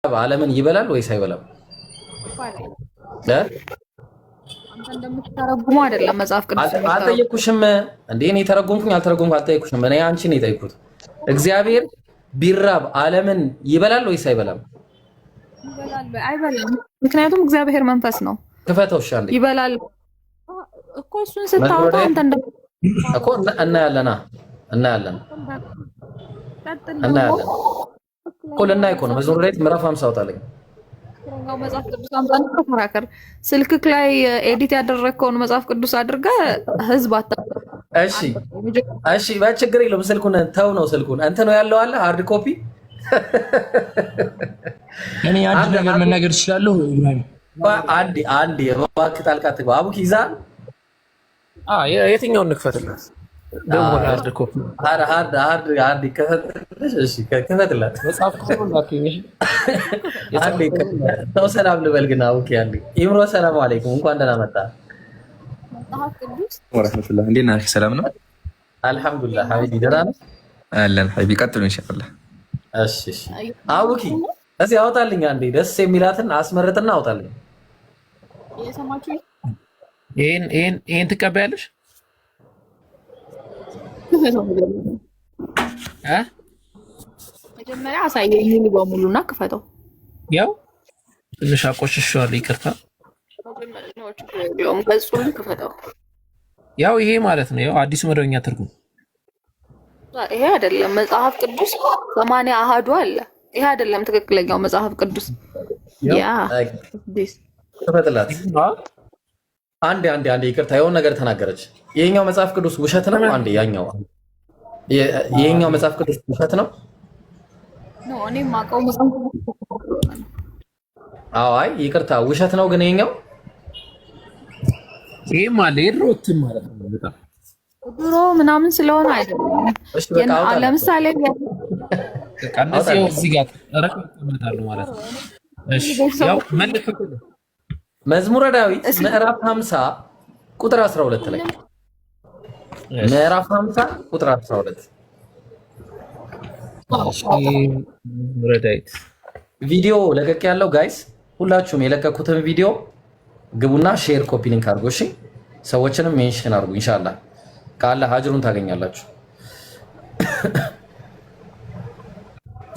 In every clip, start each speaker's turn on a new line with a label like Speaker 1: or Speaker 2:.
Speaker 1: ዓለምን ይበላል ወይስ አይበላም?
Speaker 2: አንተ እንደምትተረጉመው አይደለም መጽሐፍ ቅዱስ
Speaker 1: አልጠየኩሽም እንዴ? እኔ ተረጎምኩኝ አልተረጎምኩ አልጠየኩሽም። እኔ አንቺን የጠየኩት እግዚአብሔር ቢራብ ዓለምን ይበላል ወይስ አይበላም?
Speaker 2: ይበላል። አይበላም፣ ምክንያቱም እግዚአብሔር መንፈስ ነው።
Speaker 1: ክፈተው። እሺ አንዴ
Speaker 2: ይበላል እኮ እሱን ስታወጣ አንተ
Speaker 1: እኮ እናያለና እናያለን እኮ ልናይ እኮ ነው። መዝሙር ላይ ምዕራፍ 50 አውጣልኝ።
Speaker 2: መጽሐፍ ቅዱስ አምጣን ተከራከር። ስልክክ ላይ ኤዲት ያደረግከውን መጽሐፍ ቅዱስ አድርገህ ህዝብ አታ
Speaker 1: እሺ በችግር የለውም። ስልኩን ተው ነው ስልኩን አንተ ነው ያለው አለ ሃርድ ኮፒ።
Speaker 3: እኔ አንድ ነገር መናገር እችላለሁ።
Speaker 1: አንድ እባክህ ጣልቃ ትግባ። አቡኪ ይዛል።
Speaker 3: የትኛውን እንክፈትላት? ደግሞ ሃርድ ኮፒ
Speaker 1: ሃርድ ከፈትልሽ። እሺ ከፈትላት
Speaker 3: መጽሐፍ ኮፒ ላኪኝ።
Speaker 1: ተው ሰላም ልበል ግን አቡኪ አንዴ። ኢምሮ ሰላም አለይኩም እንኳን ደህና መጣ።
Speaker 2: መጽሐፍ ቅዱስ
Speaker 4: ወራህመቱላህ እንዴት ነህ? ሰላም ነው
Speaker 1: አልሐምዱሊላህ። ሀቢቢ ደህና ነህ?
Speaker 4: አለን ሀቢቢ ቀጥሉ ኢንሻአላህ።
Speaker 1: እሺ አቡኪ እዚህ አውጣልኝ አንዴ ደስ የሚላትን አስመርጥና አውጣልኝ።
Speaker 2: የሰማችሁ
Speaker 3: ይሄን ትቀበያለሽ?
Speaker 2: መጀመሪያ አሳየኝ ሙሉ በሙሉና ክፈተው።
Speaker 3: ያው ትንሽ አቆሽሽዋለሁ፣ ይቅርታ።
Speaker 2: ገጹን ክፈተው።
Speaker 3: ያው ይሄ ማለት ነው ያው አዲሱ መደበኛ ትርጉም።
Speaker 2: ይሄ አይደለም መጽሐፍ ቅዱስ 80 አሃዱ አለ። ይሄ አይደለም ትክክለኛው መጽሐፍ ቅዱስ። ያ
Speaker 1: ተፈጥላት አንዴ ይቅርታ፣ የሆነ ነገር ተናገረች። ይሄኛው መጽሐፍ ቅዱስ ውሸት ነው። አንዴ ይሄኛው መጽሐፍ ቅዱስ ውሸት ነው።
Speaker 2: እኔ የማውቀው መጽሐፍ
Speaker 1: አይ ይቅርታ፣ ውሸት ነው። ግን
Speaker 3: ይሄም አለ የድሮት ማለት ነው። በጣም
Speaker 2: ድሮ ምናምን ስለሆነ አይደለም። ለምሳሌ
Speaker 3: ቀነሰው እዚህ ጋር ረከምታሉ ማለት ነው። እሺ ያው መልከቱ
Speaker 1: መዝሙረ ዳዊት ምዕራፍ 50 ቁጥር 12 ላይ ምዕራፍ 50 ቁጥር 12
Speaker 3: መዝሙረ ዳዊት
Speaker 1: ቪዲዮ ለቀቅ ያለው ጋይስ፣ ሁላችሁም የለቀኩትን ቪዲዮ ግቡና ሼር ኮፒ ሊንክ አድርጉ። እሺ ሰዎችንም ሜንሽን አድርጉ። ኢንሻአላህ ካለ ሀጅሩን ታገኛላችሁ።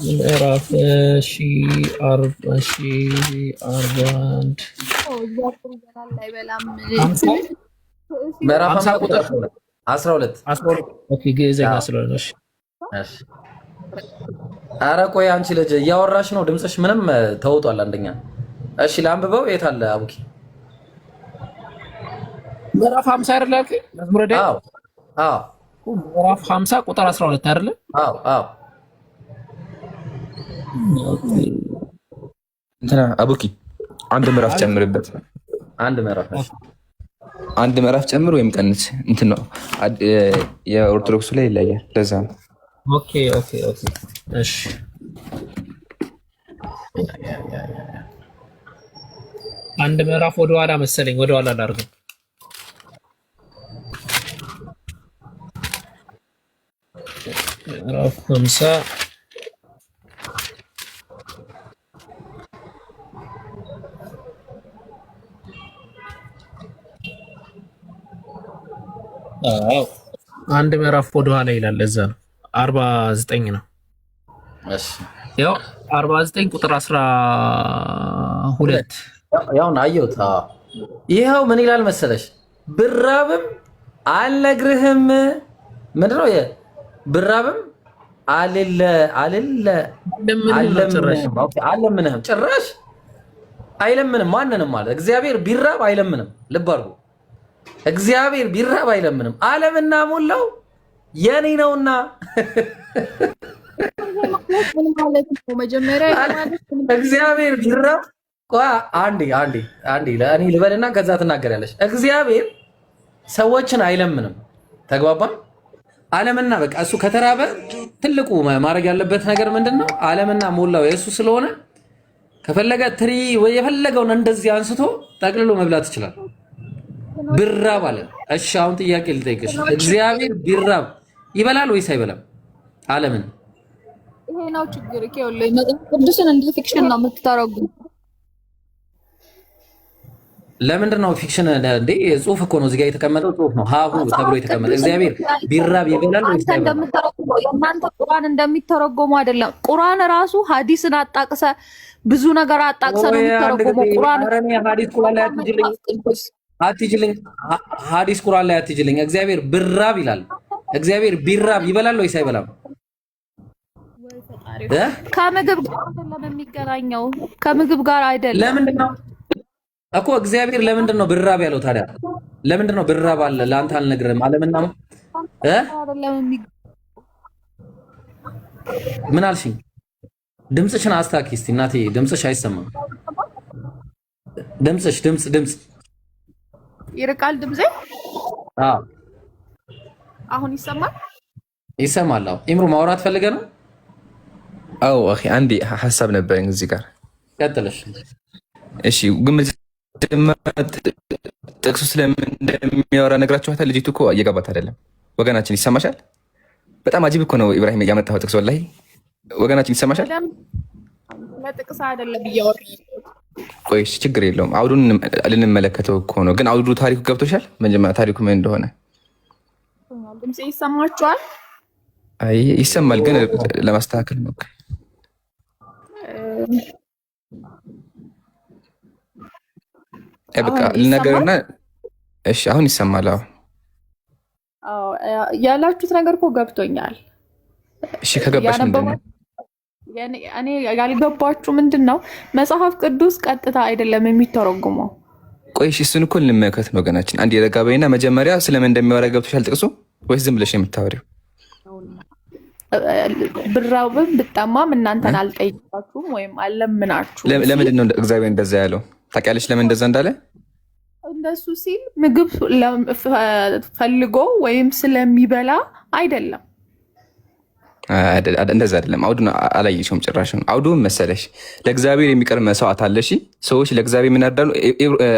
Speaker 3: ምዕራፍ 41
Speaker 1: ምዕራፍ 50 ቁጥር 12
Speaker 3: ኦኬ ግዕዘኛ ስለሆነ እሺ።
Speaker 1: ኧረ ቆይ አንቺ ልጅ እያወራሽ ነው፣ ድምፅሽ ምንም ተውጧል። አንደኛ እሺ ላንብበው። የት አለ አቡኪ?
Speaker 3: ምዕራፍ 50 አይደል አልከኝ? መዝሙረ ዳዊት
Speaker 1: አዎ
Speaker 3: ምዕራፍ 50 ቁጥር 12 አይደል?
Speaker 1: አዎ
Speaker 4: እንትና አቡኪ አንድ ምዕራፍ ጨምርበት። አንድ ምዕራፍ ጨምር ወይም ቀንስ። እንትን ነው የኦርቶዶክሱ ላይ ይለያል። ለዛ ነው።
Speaker 3: ኦኬ እሺ አንድ ምዕራፍ ወደ ኋላ መሰለኝ፣ ወደ ኋላ ላድርገው። ምዕራፍ 50 አንድ ምዕራፍ ወደ ኋላ ይላል። ለዛ ነው 49 ነው።
Speaker 1: እሺ
Speaker 3: ያው 49 ቁጥር 12
Speaker 1: ያውን አየሁት። ይኸው ምን ይላል መሰለሽ? ብራብም አልነግርህም። ምንድን ነው ብራብም አልለምንህም። ጭራሽ አይለምንም ማንንም ማለት እግዚአብሔር ቢራብ አይለምንም። ልብ አድርጉ። እግዚአብሔር ቢራብ አይለምንም። ዓለምና ሞላው የኔ ነውና እግዚአብሔር ቢራብ አንዴ ለእኔ ልበልና ከዛ ትናገሪያለሽ። እግዚአብሔር ሰዎችን አይለምንም። ተግባባን? ዓለምና በቃ እሱ ከተራበ ትልቁ ማድረግ ያለበት ነገር ምንድን ነው? ዓለምና ሞላው የእሱ ስለሆነ ከፈለገ ትሪ የፈለገውን እንደዚህ አንስቶ ጠቅልሎ መብላት ይችላል። ቢራብ አለ። እሺ አሁን ጥያቄ ልጠይቅሽ። እግዚአብሔር ቢራብ ይበላል ወይስ አይበላም? ዓለምን
Speaker 2: ይሄ ነው ችግር። ይኸውልህ መጽሐፍ ቅዱስን እንደ ፊክሽን ነው የምትተረጉም።
Speaker 1: ለምንድን ነው ፊክሽን እንዴ? ጽሁፍ እኮ ነው፣ እዚህ ጋር የተቀመጠው ጽሁፍ ነው። ሀሁ ተብሎ የተቀመጠ እግዚአብሔር ቢራብ ይበላል ወይስ አይበላም?
Speaker 2: የእናንተ ቁርአን እንደሚተረጎመው አይደለም። ቁርአን ራሱ ሐዲስን አጣቅሰ ብዙ ነገር አጣቅሰ ነው የሚተረጎመው። ቁርአን
Speaker 1: ሐዲስ ቁርአን ላይ አትጅልኝ፣ ሐዲስ ቁርአን ላይ አትጅልኝ። እግዚአብሔር ብራብ ይላል። እግዚአብሔር ቢራብ ይበላል ወይስ አይበላም?
Speaker 2: ከምግብ ጋር አይደለም የሚገናኘው፣ ከምግብ ጋር አይደለም።
Speaker 1: ለምንድን ነው እኮ እግዚአብሔር ለምንድን ነው ብራብ ያለው ታዲያ? ለምንድን ነው ብራብ አለ? ለአንተ አልነግርህም አለምና ምን አልሽኝ? ድምፅሽን አስታኪ እስቲ እናቴ፣ ድምፅሽ አይሰማም። ድምፅ
Speaker 2: ይርቃል ድምጼ።
Speaker 1: አዎ
Speaker 2: አሁን ይሰማል?
Speaker 1: ይሰማል። አዎ ኢምሩ ማውራት ፈልገ ነው?
Speaker 4: አዎ አኺ አንዴ ሐሳብ ነበረኝ እዚህ ጋር
Speaker 1: ቀጥለሽ።
Speaker 4: እሺ ግን ጥቅሱ ስለምን እንደሚያወራ ነግራችኋታል። ልጅቱ እኮ እየገባት አይደለም። ወገናችን ይሰማሻል? በጣም አጂብ እኮ ነው ኢብራሂም ያመጣው ጥቅስ። ወላሂ ወገናችን ይሰማሻል?
Speaker 2: ለጥቅስ አይደለም እያወራ።
Speaker 4: ቆይ ችግር የለውም አውዱን ልንመለከተው እኮ ነው። ግን አውዱ ታሪኩ ገብቶሻል? መጀመሪያ ታሪኩ ምን እንደሆነ
Speaker 2: ድምጼ ይሰማችኋል?
Speaker 4: አይ ይሰማል፣ ግን ለማስተካከል ነው። በቃ ልነገርና እሺ አሁን ይሰማል።
Speaker 2: አዎ ያላችሁት ነገር እኮ ገብቶኛል።
Speaker 4: እሺ ከገባሽ ምንድነው?
Speaker 2: እኔ ያልገባችሁ ምንድነው? መጽሐፍ ቅዱስ ቀጥታ አይደለም የሚተረጉመው።
Speaker 4: ቆይ እሺ እሱን እኮ ልንመለከት ነው ወገናችን። አንድ የረጋበይና መጀመሪያ ስለምን እንደሚያወራ ገብቶሻል ጥቅሱ ወይስ ዝም ብለሽ የምታወሪው?
Speaker 2: ብራብም ብጠማም እናንተን አልጠይቃችሁም ወይም አልለምናችሁ።
Speaker 4: ለምንድን ነው እግዚአብሔር እንደዛ ያለው? ታውቂያለሽ ለምን እንደዛ እንዳለ?
Speaker 2: እንደሱ ሲል ምግብ ፈልጎ ወይም ስለሚበላ አይደለም።
Speaker 4: እንደዛ አይደለም። አውዱን አላየሽውም ጭራሽ ነው። አውዱ መሰለሽ ለእግዚአብሔር የሚቀርብ መስዋዕት አለ። እሺ ሰዎች ለእግዚአብሔር የምናዳሉ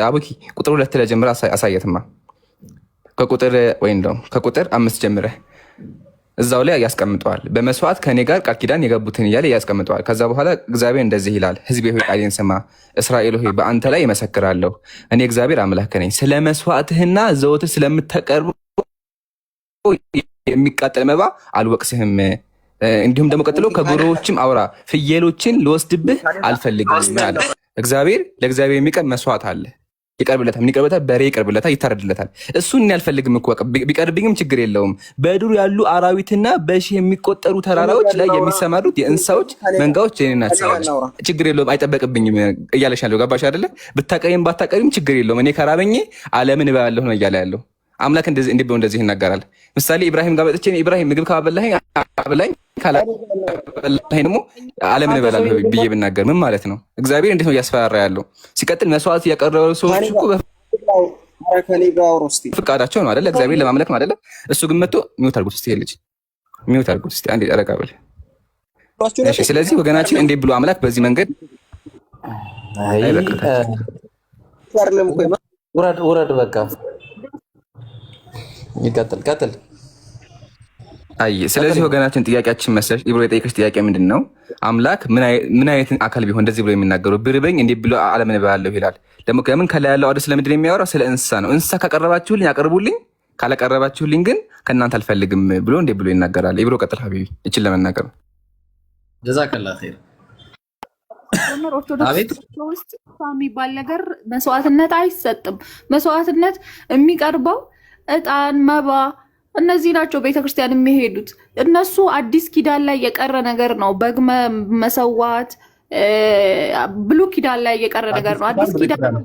Speaker 4: አቡኪ ቁጥር 2 ላይ ጀምራ አሳየትማ። ከቁጥር ወይም ደግሞ ከቁጥር 5 ጀምረህ እዛው ላይ ያስቀምጠዋል። በመስዋዕት ከኔ ጋር ቃል ኪዳን የገቡትን እያለ ያስቀምጠዋል። ከዛ በኋላ እግዚአብሔር እንደዚህ ይላል፣ ሕዝቤ ሆይ ቃሌን ስማ፣ እስራኤል ሆይ በአንተ ላይ እመሰክራለሁ፣ እኔ እግዚአብሔር አምላክ ነኝ። ስለ መስዋዕትህና ዘወትር ስለምታቀርበው የሚቃጠል መባ አልወቅስህም። እንዲሁም ደግሞ ቀጥሎ ከጎሮዎችም አውራ ፍየሎችን ልወስድብህ አልፈልግም አለ። እግዚአብሔር ለእግዚአብሔር የሚቀርብ መስዋዕት አለ፣ ይቀርብለታል። ምን ይቀርብለታል? በሬ ይቀርብለታል፣ ይታረድለታል። እሱን እኔ አልፈልግም እኮ ቢቀርብኝም ችግር የለውም። በዱር ያሉ አራዊትና በሺህ የሚቆጠሩ ተራራዎች ላይ የሚሰማሩት የእንስሳዎች መንጋዎች የኔ ናቸው። ችግር የለውም፣ አይጠበቅብኝም እያለሽ ያለው ገባሽ አይደለ? ብታቀሪም ባታቀሪም ችግር የለውም። እኔ ከራበኝ ዓለምን እበላለሁ ነው እያለ ያለው አምላክ። እንደዚህ ይናገራል። ምሳሌ ኢብራሂም ጋር መጥቼ ኢብራሂም ምግብ ካበላኸኝ አብላኝ፣ ካላበላኸኝ ደግሞ ዓለምን እበላለሁ ብዬ ብናገር ምን ማለት ነው? እግዚአብሔር እንዴት ነው እያስፈራራ ያለው? ሲቀጥል መስዋዕት ያቀረቡ ሰዎች እኮ ፍቃዳቸው ነው አይደለ? እግዚአብሔር ለማምለክ ነው አይደለ? እሱ ግን መጥቶ ሚውት አድርጉት እስቲ፣ ልጅ ሚውት አድርጉት እስቲ አንዴ ጠረቃ በል። እሺ ስለዚህ ወገናችን እንዴት ብሎ አምላክ በዚህ መንገድ
Speaker 1: ውረድ በቃ ቀጥል።
Speaker 4: አይ ስለዚህ ወገናችን ጥያቄያችን መሰለሽ ኢብሮ የጠየቀሽ ጥያቄ ምንድን ነው? አምላክ ምን አይነት አካል ቢሆን እንደዚህ ብሎ የሚናገረው? ብርበኝ እንዴ ብሎ ዓለምን እበላለሁ ይላል። ደግሞ ከምን ከላይ ያለው አዲስ ለምንድን ነው የሚያወራው? ስለ እንስሳ ነው። እንስሳ ካቀረባችሁልኝ አቅርቡልኝ፣ ካላቀረባችሁልኝ ግን ከእናንተ አልፈልግም ብሎ እንዴ ብሎ ይናገራል? ኢብሮ ቀጥል ሀቢቢ፣ ይችል ለመናገር ነው።
Speaker 1: ጀዛከላህ ኸይር።
Speaker 2: ኦርቶዶክስ ውስጥ የሚባል ነገር መስዋዕትነት አይሰጥም። መስዋዕትነት የሚቀርበው እጣን፣ መባ እነዚህ ናቸው። ቤተክርስቲያን የሚሄዱት እነሱ አዲስ ኪዳን ላይ የቀረ ነገር ነው። በግ መሰዋት ብሉይ ኪዳን ላይ የቀረ ነገር ነው። አዲስ ኪዳን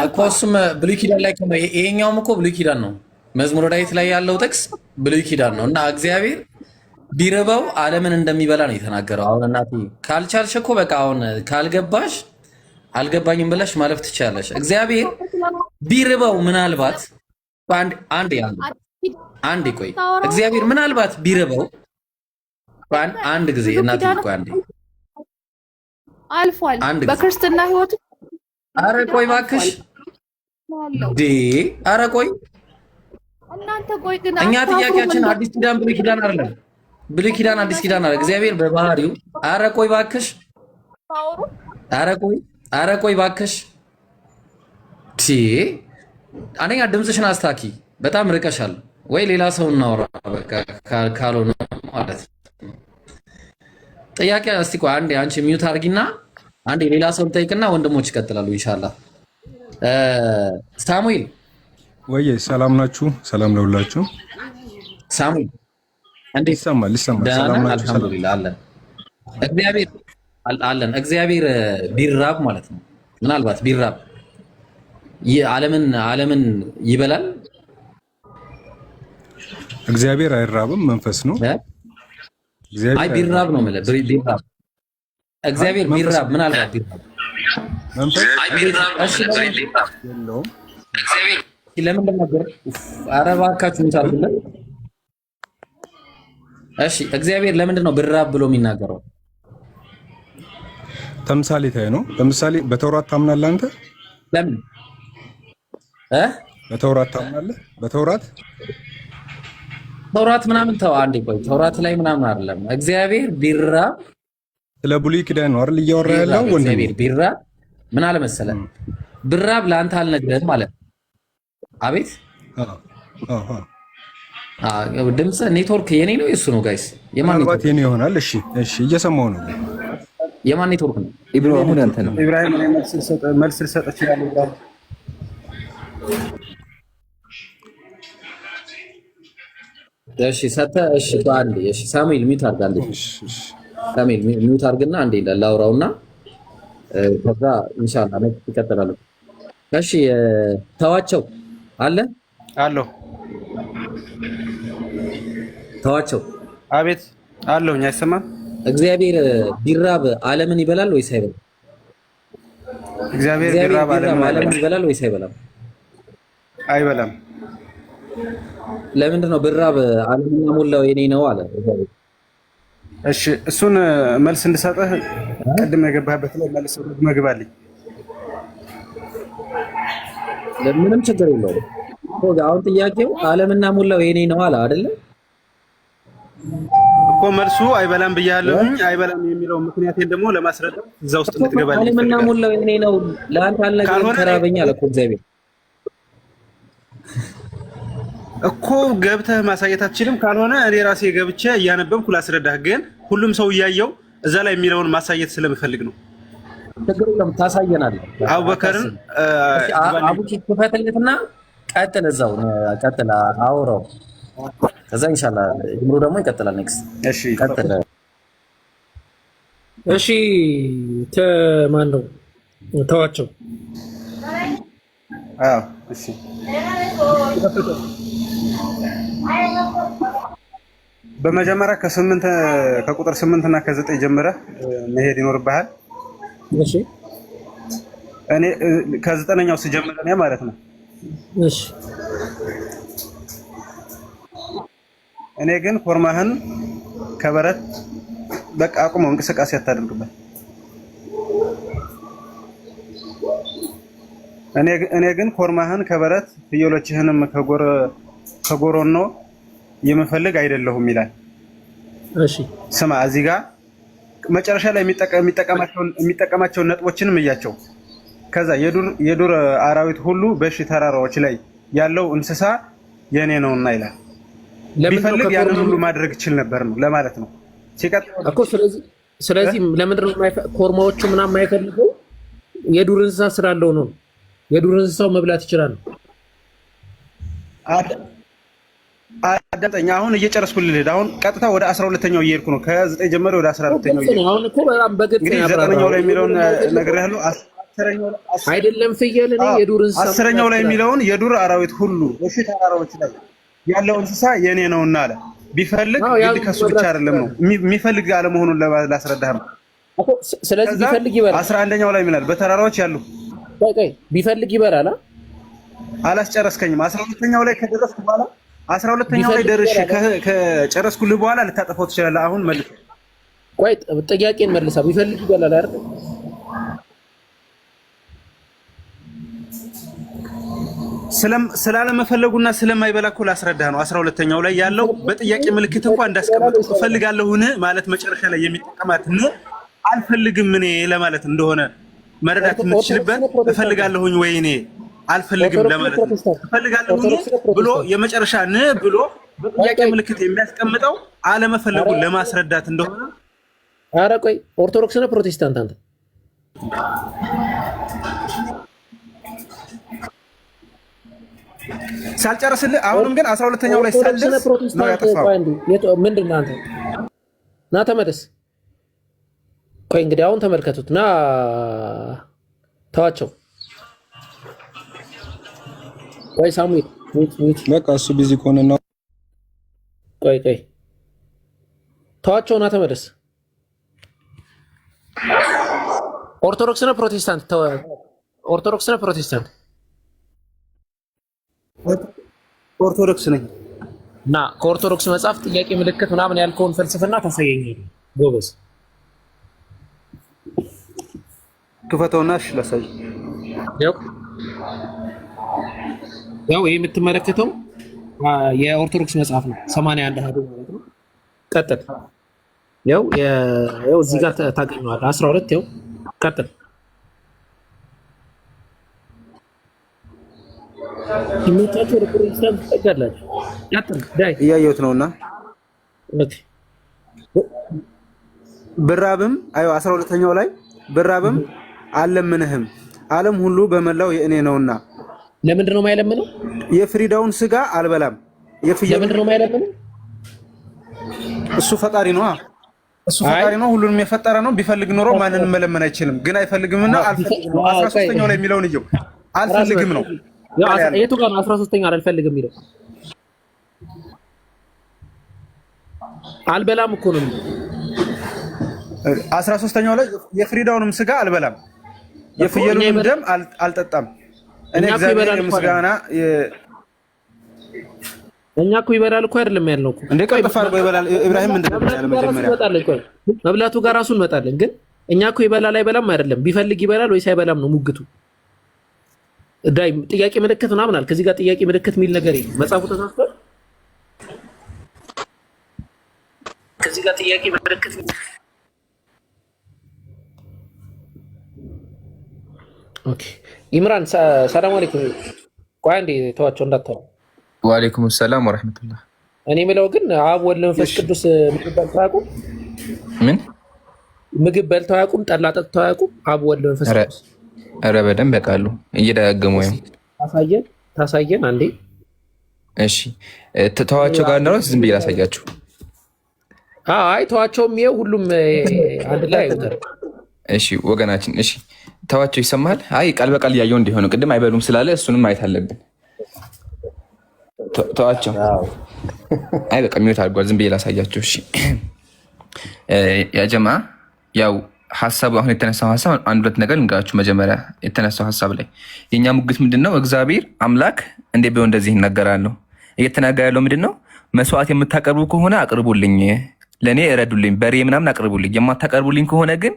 Speaker 1: እኮ እሱም ብሉይ ኪዳን ላይ ይሄኛውም እኮ ብሉይ ኪዳን ነው። መዝሙረ ዳዊት ላይ ያለው ጥቅስ ብሉይ ኪዳን ነው እና እግዚአብሔር ቢርበው ዓለምን እንደሚበላ ነው የተናገረው። አሁን እናቴ ካልቻልሽ እኮ በቃ አሁን ካልገባሽ አልገባኝም ብለሽ ማለፍ ትችላለሽ። እግዚአብሔር ቢርበው ምናልባት አንዴ ቆይ፣ እግዚአብሔር ምናልባት ቢርበው አንድ ጊዜ እናቴ ቆይ አንዴ
Speaker 2: አልፏል በክርስትና ህይወት።
Speaker 1: አረ ቆይ እባክሽ አረ ቆይ
Speaker 2: እናንተ ቆይ ግን
Speaker 1: እኛ ጥያቄያችን አዲስ ኪዳን ብሉይ ኪዳን አይደለም። ብሉይ ኪዳን አዲስ ኪዳን አለ እግዚአብሔር በባህሪው። ኧረ ቆይ እባክሽ፣ ኧረ ቆይ እባክሽ። አንደኛ ድምፅሽን አስታኪ፣ በጣም ርቀሻል። ወይ ሌላ ሰው እናወራ በቃ ካልሆነ ማለት ነው። ጥያቄ እስቲ ቆይ አንዴ አንቺ ሚዩት አድርጊና አንዴ ሌላ ሰው ጠይቅና ወንድሞች ይቀጥላሉ ኢንሻአላህ። ሳሙኤል
Speaker 5: ወይ ሰላም ናችሁ? ሰላም ለሁላችሁ።
Speaker 1: ሳሙኤል እንዴት
Speaker 5: ይሰማል? ሰላም ናችሁ?
Speaker 1: አልሐምዱሊላህ አለን። እግዚአብሔር ቢራብ ማለት ነው። ምናልባት ቢራብ ዓለምን ይበላል።
Speaker 5: እግዚአብሔር አይራብም፣ መንፈስ ነው።
Speaker 1: አይ ቢራብ ነው ማለት ቢራብ እግዚአብሔር ቢራብ ምናልባት ቢራብ
Speaker 5: መንፈስ
Speaker 1: ለምን እንደነገር ኧረ እባካችሁ እንታርጉልን። እሺ እግዚአብሔር ለምንድን ነው ቢራብ ብሎ የሚናገረው?
Speaker 5: ተምሳሌታዊ ነው። ለምሳሌ በተውራት ታምናለህ አንተ?
Speaker 1: ለምን
Speaker 5: በተውራት ታምናለህ? ተውራት
Speaker 1: ምናምን ተው አንዴ ቆይ፣ ተውራት ላይ ምናምን አይደለም። እግዚአብሔር ቢራብ
Speaker 5: ስለ ብሉይ ኪዳን ነው አይደል እያወራ ያለው?
Speaker 1: እግዚአብሔር ቢራብ ምን አለ መሰለህ፣ ቢራብ ለአንተ አልነግርህም ማለት አቤት። ድምፅ ኔትወርክ የኔ ነው የሱ ነው? ጋይስ የማን ኔትወርክ?
Speaker 5: የኔ ይሆናል። እሺ እየሰማሁ ነው።
Speaker 1: የማን ኔትወርክ ነው?
Speaker 4: ኢብሮ አሁን አንተ ነው።
Speaker 6: ኢብራሂም እኔ መልስ ልሰጥ እችላለሁ። ኢብራሂም
Speaker 1: እሺ ሰተ እሺ ባንዴ እሺ ሳሙኤል ሚውት አድርጋለሁ። ሳሙኤል ሚውት አድርግና አንዴ ላውራውና ከዛ ኢንሻአላህ ነው ይቀጥላል። እሺ ተዋቸው አለ
Speaker 6: አለሁ።
Speaker 1: ተዋቸው
Speaker 6: አቤት አለሁኝ። አይሰማም?
Speaker 1: እግዚአብሔር ቢራብ ዓለምን ይበላል ወይስ አይበላም?
Speaker 6: እግዚአብሔር ቢራብ ዓለምን
Speaker 1: ይበላል ወይስ አይበላም?
Speaker 6: አይበላም።
Speaker 1: ለምንድን ነው ቢራብ ዓለምን ሞላው የኔ ነው አለ?
Speaker 6: እሺ እሱን መልስ እንድሰጥህ ቅድም የገባህበት ላይ መልስ መግባልኝ።
Speaker 1: ለምንም ችግር የለውም። አሁን ጥያቄው ዓለምና ሞላው የኔ ነው አለ አይደለ?
Speaker 6: እኮ መልሱ አይበላም ብያለሁኝ። አይበላም የሚለው ምክንያቴን ደግሞ ለማስረዳት እዛ ውስጥ እንድትገባልኝ
Speaker 1: ዓለምና ሞላው የኔ ነው ለአንተ አልነገርም ተራበኝ አለ እኮ እግዚአብሔር።
Speaker 6: እኮ ገብተህ ማሳየት አትችልም? ካልሆነ እኔ ራሴ ገብቼ እያነበብኩ ላስረዳህ። ግን ሁሉም ሰው እያየው እዛ ላይ የሚለውን ማሳየት ስለምፈልግ ነው።
Speaker 1: ችግር የለም ታሳየናለህ።
Speaker 6: አቡበከርን
Speaker 1: አቡኪ ክፈትለትና ቀጥል፣ እዛው ቀጥል አውራው። ከዛ ኢንሻአላህ ጅምሩ ደግሞ ይቀጥላል። ኔክስት
Speaker 6: እሺ
Speaker 1: ቀጥል።
Speaker 7: እሺ ማን ነው ተዋቸው?
Speaker 6: አዎ እሺ በመጀመሪያ ከቁጥር 8 እና ከ9 ጀምረህ መሄድ ይኖርብሃል።
Speaker 7: እሺ
Speaker 6: እኔ ከ9ኛው ስጀምር እኔ ማለት ነው።
Speaker 7: እሺ
Speaker 6: እኔ ግን ኮርማህን ከበረት በቃ አቁመው፣ እንቅስቃሴ አታደርግበት። እኔ ግን ኮርማህን ከበረት ፍየሎችህንም ከጎሮኖ የምፈልግ አይደለሁም ይላል።
Speaker 7: እሺ
Speaker 6: ስማ፣ እዚህ ጋር መጨረሻ ላይ የሚጠቀማቸውን ነጥቦችንም እያቸው። ከዛ የዱር አራዊት ሁሉ በሺ ተራራዎች ላይ ያለው እንስሳ የኔ ነውና ይላል። ቢፈልግ ያንን ሁሉ ማድረግ ይችል ነበር ነው ለማለት ነው። ሲቀጥል
Speaker 7: እኮ ስለዚህ ለምንድን ነው ኮርማዎቹ ምናምን የማይፈልገው? የዱር እንስሳ ስላለው ነው። የዱር እንስሳው መብላት ይችላል።
Speaker 6: አዳምጠኝ፣ አሁን እየጨረስኩልህ ልሂድ። አሁን ቀጥታ ወደ 12ኛው እየሄድኩ ነው። ከ9 ጀምሮ ወደ 12ኛው እየሄድኩ ነው።
Speaker 7: አሁን እኮ በጣም በግልጽ
Speaker 6: እንግዲህ 9ኛው ላይ የሚለውን ነግሬሃለሁ።
Speaker 7: አይደለም ፍየል እኔ የዱር እንስሳ
Speaker 6: 10ኛው ላይ የሚለውን የዱር አራዊት ሁሉ በሺ ተራራዎች ላይ ያለው እንስሳ የኔ ነውና አለ። ቢፈልግ ግድ ከሱ ብቻ አይደለም ነው የሚፈልግ አለመሆኑን ላስረዳህ ነው።
Speaker 7: ስለዚህ ቢፈልግ ይበላል።
Speaker 6: 11ኛው ላይ ይላል በተራራዎች ያሉ
Speaker 7: በቀይ ቢፈልግ ይበላል።
Speaker 6: አላስጨረስከኝም። 12ኛው ላይ ከደረስኩ በኋላ 12ኛው ላይ ደርሼ ከጨረስኩልህ በኋላ ልታጠፋው ትችላለህ። አሁን መልስ።
Speaker 7: ቆይ ጥያቄን መልሳ። ቢፈልግ ይበላል አይደል?
Speaker 6: ስላለመፈለጉና ስለማይበላ እኮ ላስረዳ ነው። 12ኛው ላይ ያለው በጥያቄ ምልክት እንኳን እንዳስቀምጥ እፈልጋለሁን ማለት መጨረሻ ላይ የሚጠቀማት አልፈልግም እኔ ለማለት እንደሆነ መረዳት የምትችልበት እፈልጋለሁኝ ወይ እኔ አልፈልግም ለማለት እፈልጋለሁኝ ብሎ የመጨረሻ ብሎ በጥያቄ ምልክት የሚያስቀምጠው አለመፈለጉን ለማስረዳት እንደሆነ።
Speaker 7: ኧረ ቆይ ኦርቶዶክስ ነው ፕሮቴስታንት አንተ?
Speaker 6: ሳልጨርስልህ አሁንም ግን 12ኛው ላይ ሳልደርስ ነው ያጠፋው።
Speaker 7: ምንድን ነው አንተ? ና ተመለስ። ቆይ እንግዲህ አሁን ተመልከቱት። ና ተዋቸው። ቆይ ሳሙኤል
Speaker 5: በቃ እሱ ቢዚ ከሆነ ነው።
Speaker 7: ቆይ ተዋቸው። ና ተመለስ። ኦርቶዶክስ ነው ፕሮቴስታንት? ኦርቶዶክስ ነው ፕሮቴስታንት?
Speaker 6: ኦርቶዶክስ ነኝ።
Speaker 7: እና ከኦርቶዶክስ መጽሐፍ ጥያቄ ምልክት ምናምን ያልከውን ፍልስፍና ታሳየኛለህ። ጎበዝ
Speaker 6: ክፈተውና እሺ ላሳይ።
Speaker 7: ያው ይሄ የምትመለከተው የኦርቶዶክስ መጽሐፍ ነው። 81 አሃዱ ማለት ነው። ቀጥል። ያው እዚህ ጋር ታገኘዋለህ። 12 ያው ቀጥል። ይመጣችሁ ፕሮቴስታንት ተቀላችሁ። ቀጥል ዳይ
Speaker 6: እያየሁት ነውና
Speaker 7: ኦኬ።
Speaker 6: ብራብም 12ኛው ላይ ብራብም አልለምንህም ዓለም ሁሉ በመላው የእኔ ነውና።
Speaker 7: ለምንድን ነው የማይለምነው?
Speaker 6: የፍሪዳውን ስጋ አልበላም።
Speaker 7: ለምንድን ነው የማይለምነው?
Speaker 6: እሱ ፈጣሪ ነው። እሱ ፈጣሪ ነው፣ ሁሉንም የፈጠረ ነው። ቢፈልግ ኖሮ ማንንም መለመን አይችልም፣ ግን አይፈልግምና አልፈልግም። 13ኛው ላይ የሚለውን እየው አልፈልግም ነው።
Speaker 7: የቱ ጋር ነው 13ኛው አልፈልግም የሚለው? አልበላም እኮ ነው።
Speaker 6: 13ኛው ላይ የፍሪዳውንም ስጋ አልበላም፣ የፍየሉንም ደም አልጠጣም። እኔ እግዚአብሔር ምስጋና
Speaker 7: እኛ እኮ ይበላል እኮ አይደለም ያልነው እኮ
Speaker 6: እንደ ቀጥፋር ይበላል። ኢብራሂም ምንድነው ያለው? መጀመሪያ
Speaker 7: መብላቱ ጋር ራሱ እንመጣለን። ግን እኛ እኮ ይበላል አይበላም አይደለም፣ ቢፈልግ ይበላል ወይስ አይበላም ነው ሙግቱ። ዳይ ጥያቄ ምልክት ምናምን አለ። ከዚህ ጋር ጥያቄ ምልክት የሚል ነገር የለም። መጽሐፉ ተሳስቷል። ከዚህ ጋር ጥያቄ ምልክት ኦኬ። ኢምራን ሰላም አለይኩም። ቆይ አንዴ ተዋቸው እንዳታው።
Speaker 4: ወአለይኩም ሰላም ወራህመቱላህ።
Speaker 7: እኔ የምለው ግን አብ ወልድ መንፈስ ቅዱስ ምግብ በልተው አያውቁም?
Speaker 4: ምን
Speaker 7: ምግብ በልተው አያውቁም? ጠላ ጠጥተው አያውቁም? አብ ወልድ መንፈስ ቅዱስ
Speaker 4: ኧረ በደንብ ያውቃሉ። እየደጋገሙ ወይም
Speaker 7: ታሳየን አንዴ።
Speaker 4: እሺ ተዋቸው ጋር ነው ዝም ብዬ ላሳያችሁ።
Speaker 7: አይ ተዋቸውም ይኸው ሁሉም አንድ ላይ አይወጣም።
Speaker 4: እሺ ወገናችን፣ እሺ ተዋቸው። ይሰማል? አይ ቃል በቃል እያየው እንዲሆኑ ቅድም አይበሉም ስላለ እሱንም ማየት አለብን። ተዋቸው። አይ በቃ ሚውት አድርጓል። ዝም ብዬ ላሳያችሁ። እሺ ያ ጀማ ያው ሀሳቡ አሁን የተነሳው ሀሳብ አንድ ሁለት ነገር ልንገራችሁ። መጀመሪያ የተነሳው ሀሳብ ላይ የኛ ሙግት ምንድነው? እግዚአብሔር አምላክ እንዴ ቢሆን እንደዚህ ይናገራለሁ። እየተናገረ ያለው ምንድነው? መስዋዕት የምታቀርቡ ከሆነ አቅርቡልኝ፣ ለእኔ እረዱልኝ፣ በሬ ምናምን አቅርቡልኝ። የማታቀርቡልኝ ከሆነ ግን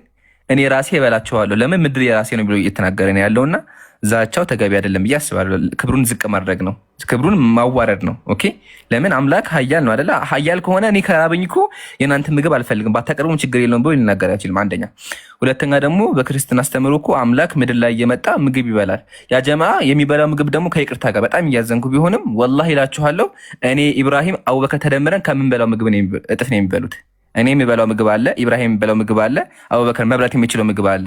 Speaker 4: እኔ ራሴ እበላቸዋለሁ። ለምን ምድር የራሴ ነው ብሎ እየተናገረ ነው ያለውና ዛቻው ተገቢ አይደለም ብዬ አስባለሁ። ክብሩን ዝቅ ማድረግ ነው፣ ክብሩን ማዋረድ ነው። ኦኬ ለምን አምላክ ሀያል ነው አይደለ? ሀያል ከሆነ እኔ ከራበኝ እኮ የእናንተ ምግብ አልፈልግም ባታቀርቡም ችግር የለውም ብሎ ሊናገር አይችልም። አንደኛ። ሁለተኛ ደግሞ በክርስትና አስተምሮ እኮ አምላክ ምድር ላይ እየመጣ ምግብ ይበላል። ያ ጀማ የሚበላው ምግብ ደግሞ ከይቅርታ ጋር በጣም እያዘንኩ ቢሆንም ወላሂ እላችኋለሁ እኔ ኢብራሂም አቡበከር ተደምረን ከምንበላው ምግብ እጥፍ ነው የሚበሉት። እኔ የሚበላው ምግብ አለ፣ ኢብራሂም የሚበላው ምግብ አለ፣ አቡበከር መብላት የሚችለው ምግብ አለ።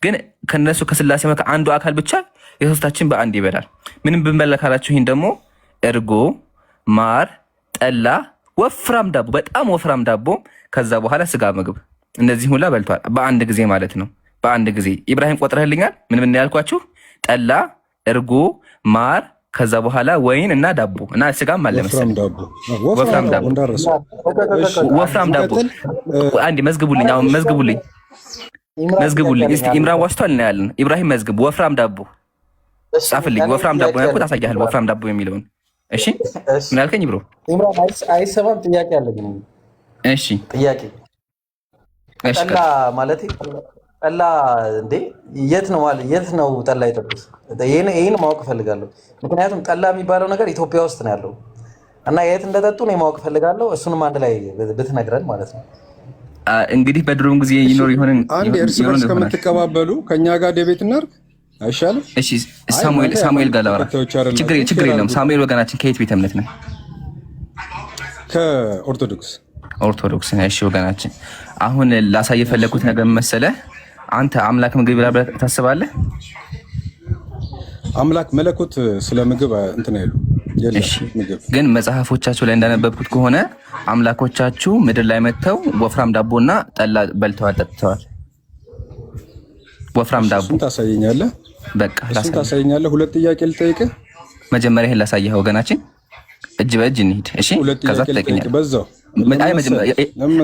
Speaker 4: ግን ከነሱ ከስላሴ መካከል አንዱ አካል ብቻ የሶስታችን በአንድ ይበላል። ምንም ብንበላ ካላችሁ ይህን ደግሞ እርጎ፣ ማር፣ ጠላ፣ ወፍራም ዳቦ፣ በጣም ወፍራም ዳቦ፣ ከዛ በኋላ ስጋ ምግብ፣ እነዚህ ሁላ በልቷል በአንድ ጊዜ ማለት ነው። በአንድ ጊዜ ኢብራሂም ቆጥረህልኛል። ምን ያልኳችሁ? ጠላ፣ እርጎ፣ ማር ከዛ በኋላ ወይን እና ዳቦ እና ስጋም አለ መሰለኝ። ወፍራም ዳቦ አንዴ መዝግቡልኝ። አሁን መዝግቡልኝ። እስቲ ኢምራን ዋሽቷል እናያለን። ኢብራሂም መዝግብ። ወፍራም ዳቦ ጻፍልኝ። ወፍራም ዳቦ ያልኩት አሳያለሁ። ወፍራም ዳቦ የሚለውን እሺ። ምን አልከኝ ብሮ?
Speaker 1: ኢምራን አይሰማም። ጥያቄ አለኝ።
Speaker 4: እሺ
Speaker 1: ጥያቄ ጠላ ማለት ጠላ እንዴ የት ነው ማለት የት ነው ጠላ የጠጡት? ይሄን ማወቅ ፈልጋለሁ። ምክንያቱም ጠላ የሚባለው ነገር ኢትዮጵያ ውስጥ ነው ያለው እና የት እንደጠጡ ነው ማወቅ ፈልጋለሁ። እሱንም አንድ ላይ ብትነግረን ማለት ነው።
Speaker 4: እንግዲህ በድሮም ጊዜ ይኖር ይሆንን
Speaker 5: አንድ እርስ በርስ ከምትቀባበሉ ከኛ ጋር ደቤት እናድርግ አይሻልም?
Speaker 4: እሺ ሳሙኤል ጋር ላውራ። ችግር የለውም። ሳሙኤል ወገናችን ከየት ቤተ እምነት ነው?
Speaker 5: ከኦርቶዶክስ።
Speaker 4: እሺ ወገናችን፣ አሁን ላሳይ የፈለኩት ነገር መሰለህ። አንተ አምላክ ምግብ ብላ ታስባለህ?
Speaker 5: አምላክ መለኮት ስለ ምግብ እንትን አይሉ
Speaker 4: ግን መጽሐፎቻችሁ ላይ እንዳነበብኩት ከሆነ አምላኮቻችሁ ምድር ላይ መጥተው ወፍራም ዳቦና ጠላ በልተዋል፣ ጠጥተዋል። ወፍራም ዳቦ
Speaker 5: ታሳየኛለህ?
Speaker 4: በቃ
Speaker 5: ታሳየኛለህ። ሁለት ጥያቄ ልጠይቅህ።
Speaker 4: መጀመሪያ ይሄን ላሳየህ ወገናችን፣ እጅ በእጅ እንሂድ። እሺ ከዛ ትጠይቀኛለህ በዛው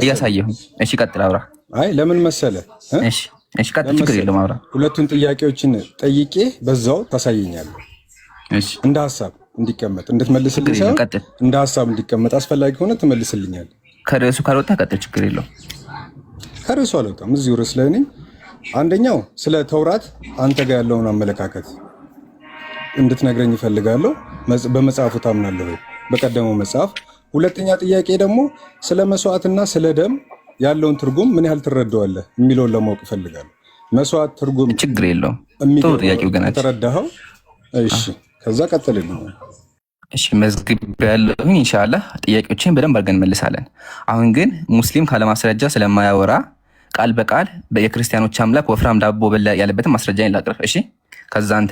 Speaker 4: እያሳየሁ። እሺ ቀጥል፣ አውራ።
Speaker 5: አይ ለምን መሰለህ?
Speaker 4: እሺ ቀጥል፣ ችግር የለውም አውራ።
Speaker 5: ሁለቱን ጥያቄዎችን ጠይቄ በዛው ታሳየኛለህ። እሺ እንደ ሀሳብ እንዲቀመጥ እንድትመልስልኝ ሳይሆን እንደ ሀሳብ እንዲቀመጥ አስፈላጊ ሆነ ትመልስልኛለህ።
Speaker 4: ከርዕሱ ካልወጣ ቀጥል፣ ችግር የለውም።
Speaker 5: ከርዕሱ አልወጣም፣ እዚሁ ርዕስ ላይ ነኝ። አንደኛው ስለ ተውራት አንተ ጋር ያለውን አመለካከት እንድትነግረኝ እፈልጋለሁ። በመጽሐፉ ታምናለህ ወይ? በቀደመው መጽሐፍ። ሁለተኛ ጥያቄ ደግሞ ስለ መስዋዕትና ስለ ደም ያለውን ትርጉም ምን ያህል ትረዳዋለህ የሚለውን ለማወቅ እፈልጋለሁ። መስዋዕት ትርጉም
Speaker 4: ችግር የለውም። ጥሩ ጥያቄ ወገናችን፣ ተረዳኸው?
Speaker 5: እሺ ከዛ ቀጥልልኝ።
Speaker 4: እሺ መዝግብ ያለሁኝ ኢንሻአላህ ጥያቄዎችን በደንብ አድርገን እንመልሳለን። አሁን ግን ሙስሊም ካለማስረጃ ስለማያወራ ቃል በቃል የክርስቲያኖች አምላክ ወፍራም ዳቦ በላ ያለበትን ማስረጃ ላቅርብ። እሺ ከዛ አንተ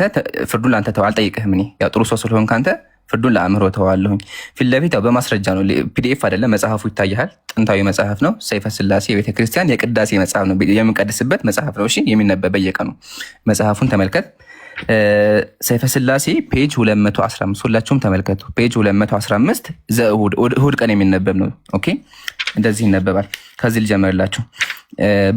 Speaker 4: ፍርዱን ለአንተ ተው፣ አልጠይቅህም። እኔ ያው ጥሩ ሰው ስለሆንክ አንተ ፍርዱን ለአእምሮ ተዋለሁኝ። ፊት ለፊት ያው በማስረጃ ነው፣ ፒዲኤፍ አይደለም፣ መጽሐፉ ይታያል። ጥንታዊ መጽሐፍ ነው። ሰይፈ ስላሴ የቤተክርስቲያን የቅዳሴ መጽሐፍ ነው፣ የምንቀድስበት መጽሐፍ ነው። እሺ የሚነበብ በየቀኑ መጽሐፉን ተመልከት። ሰይፈ ስላሴ ፔጅ 215 ሁላችሁም ተመልከቱ። ፔጅ 215 እሑድ ቀን የሚነበብ ነው። ኦኬ እንደዚህ ይነበባል። ከዚህ ልጀምርላችሁ።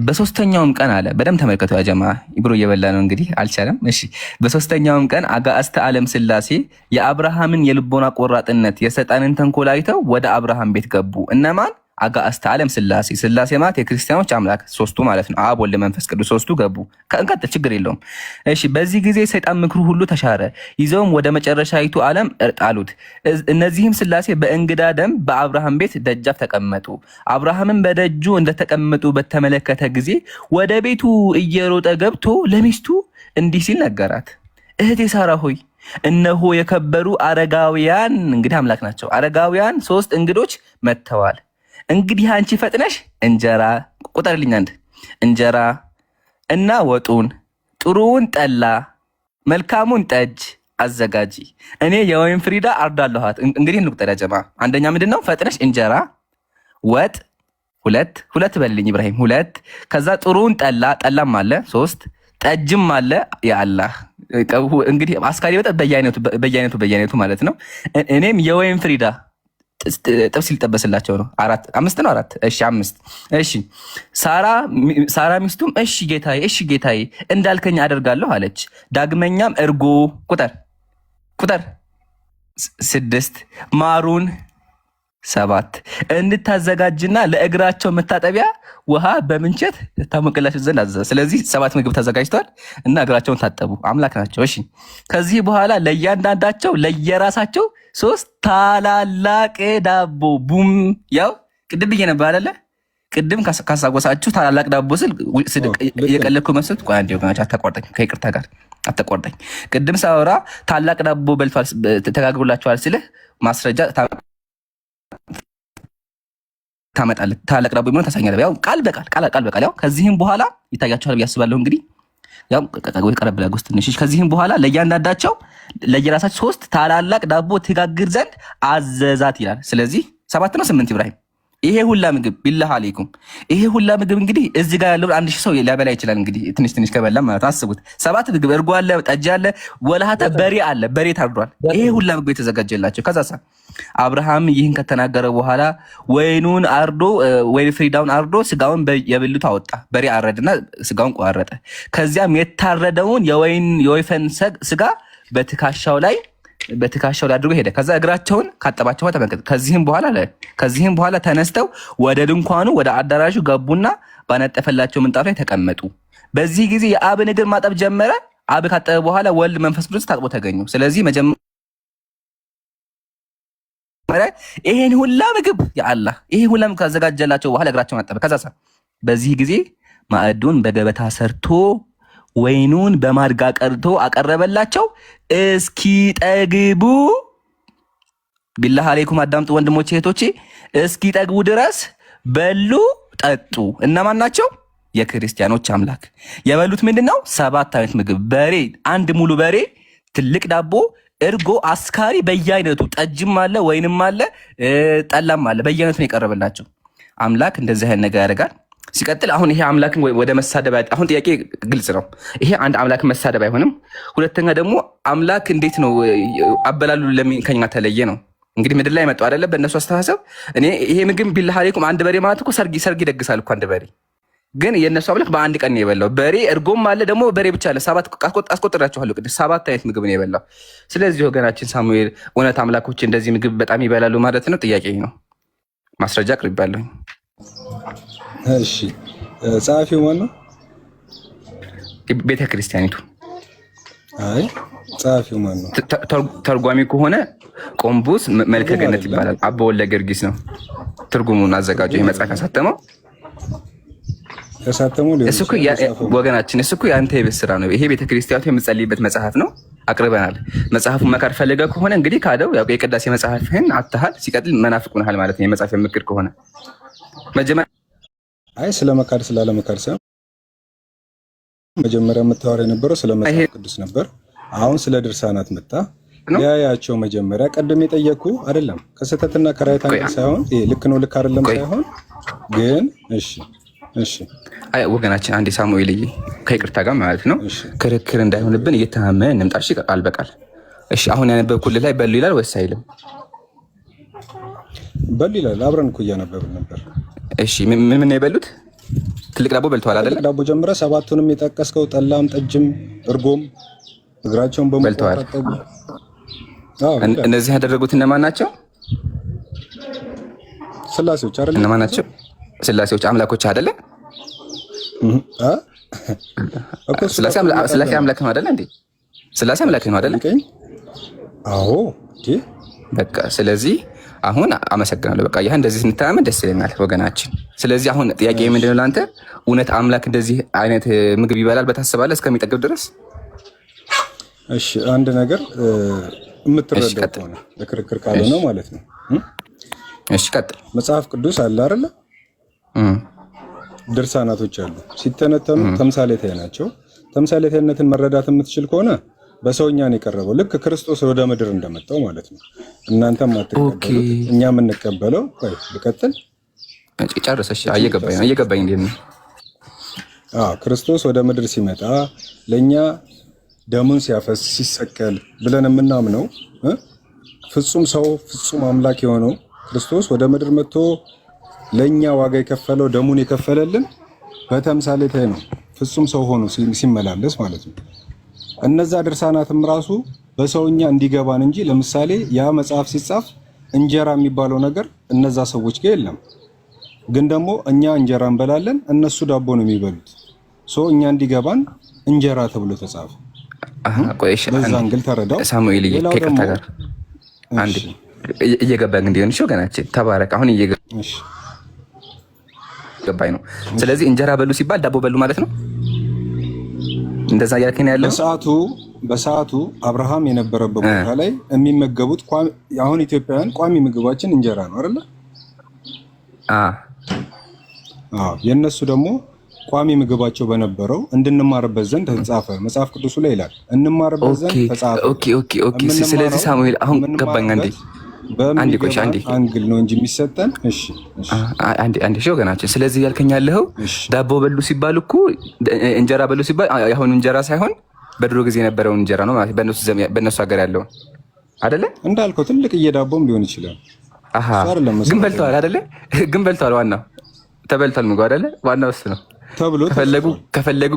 Speaker 4: በሶስተኛውም ቀን አለ። በደንብ ተመልከቱ ያ ጀማ፣ ኢብሮ እየበላ ነው እንግዲህ አልቻለም። እሺ በሶስተኛውም ቀን አጋዕዝተ ዓለም ስላሴ የአብርሃምን የልቦና ቆራጥነት የሰይጣንን ተንኮል አይተው ወደ አብርሃም ቤት ገቡ። እነማን? አጋዕዝተ ዓለም ስላሴ። ስላሴ ማለት የክርስቲያኖች አምላክ ሶስቱ ማለት ነው። አብ ወልድ መንፈስ ቅዱስ ሶስቱ ገቡ። እንቀጥል፣ ችግር የለውም። እሺ በዚህ ጊዜ ሰይጣን ምክሩ ሁሉ ተሻረ፣ ይዘውም ወደ መጨረሻይቱ ዓለም ጣሉት። እነዚህም ስላሴ በእንግዳ ደም በአብርሃም ቤት ደጃፍ ተቀመጡ። አብርሃምን በደጁ እንደተቀመጡ በተመለከተ ጊዜ ወደ ቤቱ እየሮጠ ገብቶ ለሚስቱ እንዲህ ሲል ነገራት። እህቴ ሳራ ሆይ እነሆ የከበሩ አረጋውያን፣ እንግዲህ አምላክ ናቸው፣ አረጋውያን 3 እንግዶች መጥተዋል። እንግዲህ አንቺ ፈጥነሽ እንጀራ ቁጠርልኝ፣ አንድ እንጀራ እና ወጡን፣ ጥሩውን ጠላ፣ መልካሙን ጠጅ አዘጋጂ፣ እኔ የወይን ፍሪዳ አርዳለኋት። እንግዲህ እንቁጠር ጀማ። አንደኛ ምንድነው? ፈጥነሽ እንጀራ፣ ወጥ፣ ሁለት በልልኝ ኢብራሂም፣ 2። ከዛ ጥሩውን ጠላ፣ ጠላም አለ 3፣ ጠጅም አለ። ያአላህ እንግዲህ አስካሪ ወጥ በየአይነቱ ማለት ነው። እኔም የወይን ፍሪዳ ጥብስ ሊጠበስላቸው ነው። 5 ነው 4። እሺ 5። እሺ ሳራ ሚስቱም እሺ ጌታዬ እንዳልከኝ አደርጋለሁ አለች። ዳግመኛም እርጎ ቁጠር 6፣ ማሩን 7 እንድታዘጋጅና ለእግራቸው መታጠቢያ ውሃ በምንቸት ታሞቅላቸው ዘንድ አዘዘ። ስለዚህ 7 ምግብ ተዘጋጅቷል እና እግራቸውን ታጠቡ። አምላክ ናቸው። እሺ ከዚህ በኋላ ለእያንዳንዳቸው ለየራሳቸው 3 ታላላቅ ዳቦ ቡም። ያው ቅድም ብዬ ነበር አይደለ? ቅድም ካሳጎሳችሁ ታላላቅ ዳቦ ስል የቀለድኩ መስሎት። ቆይ አንዴ ወገናችሁ አታቋርጠኝ፣ ከይቅርታ ጋር አታቋርጠኝ። ቅድም ሳወራ ታላቅ ዳቦ በልቷል ተጋግሮላችኋል ስልህ ማስረጃ ታመጣለህ። ታላቅ ዳቦ የሚሆን ታሳኛለህ። ያው ቃል በቃል ያው ከዚህም በኋላ ይታያችኋል ብዬ አስባለሁ። እንግዲህ ያው ቀረብ ብላ ጎስት ትንሽ። ከዚህም በኋላ ለእያንዳንዳቸው ለየራሳቸው 3 ታላላቅ ዳቦ ትጋግር ዘንድ አዘዛት ይላል። ስለዚህ 7 ነው 8 ኢብራሂም። ይሄ ሁላ ምግብ ቢላህ አለይኩም፣ ይሄ ሁላ ምግብ እንግዲህ እዚህ ጋር ያለው 1000 ሰው ሊያበላ ይችላል። እንግዲህ ትንሽ ከበላ ማለት አስቡት። 7 ምግብ፣ እርጎ አለ፣ ጠጅ አለ፣ ወላሃተ በሬ አለ፣ በሬ ታርዷል። ይሄ ሁላ ምግብ የተዘጋጀላቸው። ከዛሳ አብርሃም ይህን ከተናገረ በኋላ ወይኑን አርዶ ወይን ፍሪዳውን አርዶ ስጋውን የብልቱ አወጣ። በሬ አረደና ስጋውን ቆራረጠ። ከዚያም የታረደውን የወይፈን ስጋ በትከሻው ላይ አድርጎ ሄደ። ከዛ እግራቸውን ካጠባቸው ተመልከት። ከዚህም በኋላ ተነስተው ወደ ድንኳኑ ወደ አዳራሹ ገቡና ባነጠፈላቸው ምንጣፍ ላይ ተቀመጡ። በዚህ ጊዜ የአብን እግር ማጠብ ጀመረ። አብ ካጠበ በኋላ ወልድ መንፈስ ቅዱስ ታጥቦ ተገኙ። ስለዚህ መጀመሪያ ይሄን ሁላ ምግብ የአላህ ይሄ ሁላ ምግብ ካዘጋጀላቸው በኋላ እግራቸውን አጠበ። ከዛ በዚህ ጊዜ ማዕዱን በገበታ ሰርቶ ወይኑን በማድጋ ቀርቶ አቀረበላቸው እስኪጠግቡ። ቢላህ አለይኩም አዳምጡ ወንድሞቼ እህቶቼ፣ እስኪጠግቡ ድረስ በሉ ጠጡ። እነማን ናቸው? የክርስቲያኖች አምላክ። የበሉት ምንድነው? 7 አይነት ምግብ፣ በሬ፣ አንድ ሙሉ በሬ፣ ትልቅ ዳቦ፣ እርጎ፣ አስካሪ በየአይነቱ፣ ጠጅም አለ፣ ወይንም አለ፣ ጠላም አለ፣ በየአይነቱ ነው የቀረበላቸው። አምላክ እንደዚህ አይነት ነገር ያደርጋል። ሲቀጥል አሁን ይሄ አምላክን ወደ መሳደብ አሁን ጥያቄ ግልጽ ነው። ይሄ አንድ አምላክ መሳደብ አይሆንም። ሁለተኛ ደግሞ አምላክ እንዴት ነው አበላሉ ለምን ከኛ ተለየ ነው? እንግዲህ ምድር ላይ መጣው አይደለ? በእነሱ አስተሳሰብ እኔ ይሄ ምግብ ቢላህ አለይኩም አንድ በሬ ማለት እኮ ሰርግ ይደግሳል እኮ አንድ በሬ። ግን የእነሱ አምላክ በአንድ ቀን ነው የበላው። በሬ እርጎም አለ ደግሞ በሬ ብቻ አለ። 7 አስቆጥራችኋለሁ ቅድም 7 አይነት ምግብ ነው የበላው። ስለዚህ ወገናችን ሳሙኤል እውነት አምላኮች እንደዚህ ምግብ በጣም ይበላሉ ማለት ነው? ጥያቄ ነው። ማስረጃ አቅርቤያለሁ።
Speaker 5: እሺ ጸሐፊው ማን ነው?
Speaker 4: ቤተ ክርስቲያኒቱ።
Speaker 5: አይ ጸሐፊው ማን ነው?
Speaker 4: ተርጓሚ ከሆነ ቆምቡስ መልከ ገነት ይባላል። አባ ወልደ ጊዮርጊስ ነው ትርጉሙን አዘጋጀው። ይሄ መጽሐፍ ያሳተመው እሱ እኮ ወገናችን፣ እሱ እኮ የአንተ የቤት ስራ ነው። ይሄ ቤተ ክርስቲያኑ የምጸልይበት መጽሐፍ ነው። አቅርበናል። መጽሐፉን መካድ ፈለገ ከሆነ እንግዲህ ካደው ያው የቅዳሴ መጽሐፍህን አትሃል። ሲቀጥል መናፍቅ ሆነሃል ማለት ነው። የመጽሐፍ የምክር ከሆነ መጀመሪያ
Speaker 5: አይ ስለ መካድ ስላለ መካድ ሳይሆን መጀመሪያ የምታወራ የነበረው ስለ መጽሐፍ ቅዱስ ነበር። አሁን ስለ ድርሳናት መጣ። ያያቸው መጀመሪያ ቀደም የጠየቁ አይደለም ከስህተትና ከራይት አንግል ሳይሆን ይሄ ልክ ነው ልክ አይደለም ሳይሆን ግን እሺ
Speaker 4: አይ ወገናችን አንዴ ሳሙኤል ከይቅርታ ጋር ማለት ነው ክርክር እንዳይሆንብን እየተማመን እንምጣ። እሺ ቃል በቃል እሺ። አሁን ያነበብኩልህ ላይ በሉ ይላል ወይስ አይልም?
Speaker 5: በሉ ይላል። አብረን እኮ እያነበብን ነበር።
Speaker 4: እሺ ምን ነው የበሉት? ትልቅ ዳቦ በልተዋል አይደል?
Speaker 5: ዳቦ ጀምረ 7ቱንም የጠቀስከው ጠላም፣ ጠጅም፣ እርጎም እግራቸውን
Speaker 4: በልተዋል። እነዚህ ያደረጉት እነማን ናቸው?
Speaker 5: ስላሴዎች አይደል?
Speaker 4: እነማን ናቸው? ስላሴዎች አምላኮች አይደለ? ስላሴ አምላክ ነው አይደለ እንዴ? ስላሴ አምላክ ነው አይደለ?
Speaker 5: አዎ
Speaker 4: በቃ ስለዚህ አሁን አመሰግናለሁ። በቃ ይሄ እንደዚህ ስንተማመን ደስ ይለናል ወገናችን። ስለዚህ አሁን ጥያቄ ምንድነው ላንተ? እውነት አምላክ እንደዚህ አይነት ምግብ ይበላል በታስባለህ እስከሚጠግብ ድረስ?
Speaker 5: እሺ አንድ ነገር የምትረዳው ከሆነ ለክርክር ካልሆነ ማለት ነው።
Speaker 4: እሺ ቀጥል።
Speaker 5: መጽሐፍ ቅዱስ አለ አይደለ? ድርሳናቶች አሉ። ሲተነተኑ ተምሳሌታዊ ናቸው። ተምሳሌታዊነትን መረዳት የምትችል ከሆነ በሰውኛ ነው የቀረበው። ልክ ክርስቶስ ወደ ምድር እንደመጣው ማለት ነው። እናንተም አትቀበሉት እኛም እንቀበለው። ቆይ ልቀጥል።
Speaker 4: ጨርሰሽ እየገባኝ እንዴት ነው?
Speaker 5: ክርስቶስ ወደ ምድር ሲመጣ ለኛ ደሙን ሲያፈስ ሲሰቀል ብለን የምናምነው ፍጹም ሰው ፍጹም አምላክ የሆነው ክርስቶስ ወደ ምድር መጥቶ ለኛ ዋጋ የከፈለው ደሙን የከፈለልን በተምሳሌታዊ ነው። ፍጹም ሰው ሆኖ ሲመላለስ ማለት ነው። እነዛ ድርሳናትም ራሱ በሰውኛ እንዲገባን እንጂ ለምሳሌ ያ መጽሐፍ ሲጻፍ እንጀራ የሚባለው ነገር እነዛ ሰዎች ጋር የለም። ግን ደግሞ እኛ እንጀራ እንበላለን፣ እነሱ ዳቦ ነው የሚበሉት። እኛ እንዲገባን እንጀራ ተብሎ ተጻፈ። በዛ እንግል ተረዳው።
Speaker 4: ሳሙኤል ከይቅርታ ጋር አንዴ እየገባኝ እንዲሆን እሺ ወገናችን ተባረክ። አሁን እየገባኝ ነው። ስለዚህ እንጀራ በሉ ሲባል ዳቦ በሉ ማለት ነው። እንደዛ ያልከኝ ያለው በሰዓቱ አብርሃም የነበረበት ቦታ ላይ የሚመገቡት አሁን ኢትዮጵያውያን ቋሚ ምግባችን እንጀራ ነው አይደለ? የነሱ ደግሞ ቋሚ ምግባቸው በነበረው እንድንማርበት ዘንድ ተጻፈ። መጽሐፍ ቅዱሱ ላይ ይላል እንማርበት ዘንድ ተጻፈ። ኦኬ። ስለዚህ ሳሙኤል አሁን ገባኝ። አንዴ
Speaker 5: አንግል ነው እንጂ የሚሰጠን። እሺ
Speaker 4: አንዴ ወገናችን። ስለዚህ ያልከኝ ያለው ዳቦ በሉ ሲባል እኮ እንጀራ በሉ ሲባል አሁን እንጀራ ሳይሆን በድሮ ጊዜ የነበረውን እንጀራ ነው ማለት በእነሱ ሀገር ያለውን አይደለ?
Speaker 5: እንዳልከው ትልቅ እየዳቦም ሊሆን ይችላል።
Speaker 4: ግን በልተዋል አይደለ? ግን በልተዋል። ዋናው ተበልቷል ምግቡ አይደለ? ዋናው እሱ ነው ተብሎ ከፈለጉ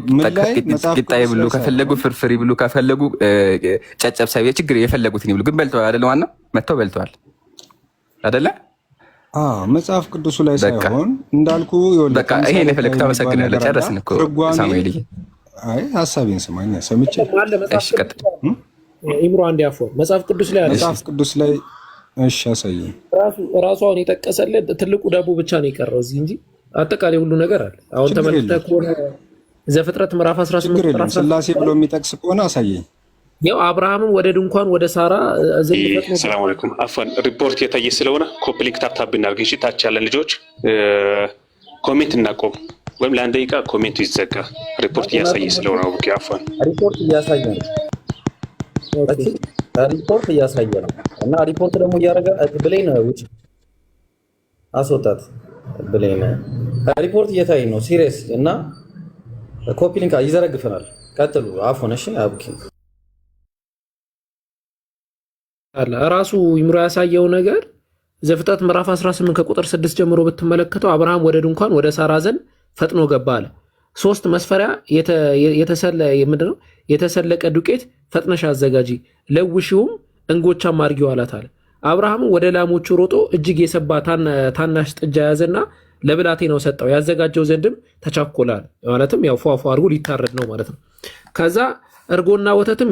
Speaker 4: ቂጣ ይብሉ፣ ከፈለጉ ፍርፍር ይብሉ፣ ከፈለጉ ጨጨብሳ ችግር የፈለጉትን ይብሉ። ግን በልተዋል አይደለ? ዋናው መጥተው በልተዋል አይደለ?
Speaker 5: መጽሐፍ ቅዱሱ ላይ ሳይሆን እንዳልኩ
Speaker 4: በቃ ይሄን የፈለግ ተመሰግናለሁ። ጨረስን እኮ ሳሙኤል።
Speaker 5: አይ ሐሳቤን ስማኝ ሰምቼ
Speaker 7: እሺ ቀጥል ኢምሮ አንድ ያፎ መጽሐፍ ቅዱስ ላይ አለ
Speaker 5: መጽሐፍ ቅዱስ ላይ እሺ አሳየኝ
Speaker 7: ራሱ አሁን የጠቀሰለት ትልቁ ዳቦ ብቻ ነው የቀረው እዚህ እንጂ አጠቃላይ ሁሉ ነገር አለ አሁን ተመልክተህ ከሆነ ዘፍጥረት ምዕራፍ 18
Speaker 5: ስላሴ ብሎ የሚጠቅስ ከሆነ አሳየኝ
Speaker 7: ያው አብርሃምም ወደ ድንኳን ወደ ሳራ
Speaker 8: ሰላም አለይኩም አፈን ሪፖርት የታየ ስለሆነ ኮምፕሊት ታፕ እናድርግ እሺ ታች ያለን ልጆች ኮሜንት እናቆም ወይም ለአንድ ደቂቃ ኮሜንት ይዘጋ ሪፖርት እያሳየ ስለሆነ ኦኬ አፈን
Speaker 1: ሪፖርት እያሳየ ነው ሪፖርት እያሳየ ነው እና ሪፖርት ደግሞ እያደረገ ብሌን ውጭ አስወጣት ብሌን ሪፖርት እየታየ ነው ሲሪየስ እና ኮፒ ሊንክ ይዘረግፈናል ቀጥሉ አፎን እሺ አብኪ
Speaker 7: አለ ራሱ ይምሮ ያሳየው ነገር ዘፍጥረት ምዕራፍ 18 ከቁጥር 6 ጀምሮ ብትመለከተው አብርሃም ወደ ድንኳን ወደ ሳራ ዘንድ ፈጥኖ ገባ አለ 3 መስፈሪያ የተሰለቀ ዱቄት ፈጥነሽ አዘጋጂ ለውሺውም እንጎቻም አድርጊው አላት አለ አብርሃም ወደ ላሞቹ ሮጦ እጅግ የሰባ ታናሽ ጥጃ ያዘና ለብላቴናው ሰጠው ያዘጋጀው ዘንድም ተቻኮላል ማለትም ያው ፏፏ አድርጎ ሊታረድ ነው ማለት ነው ከዛ እርጎና ወተትም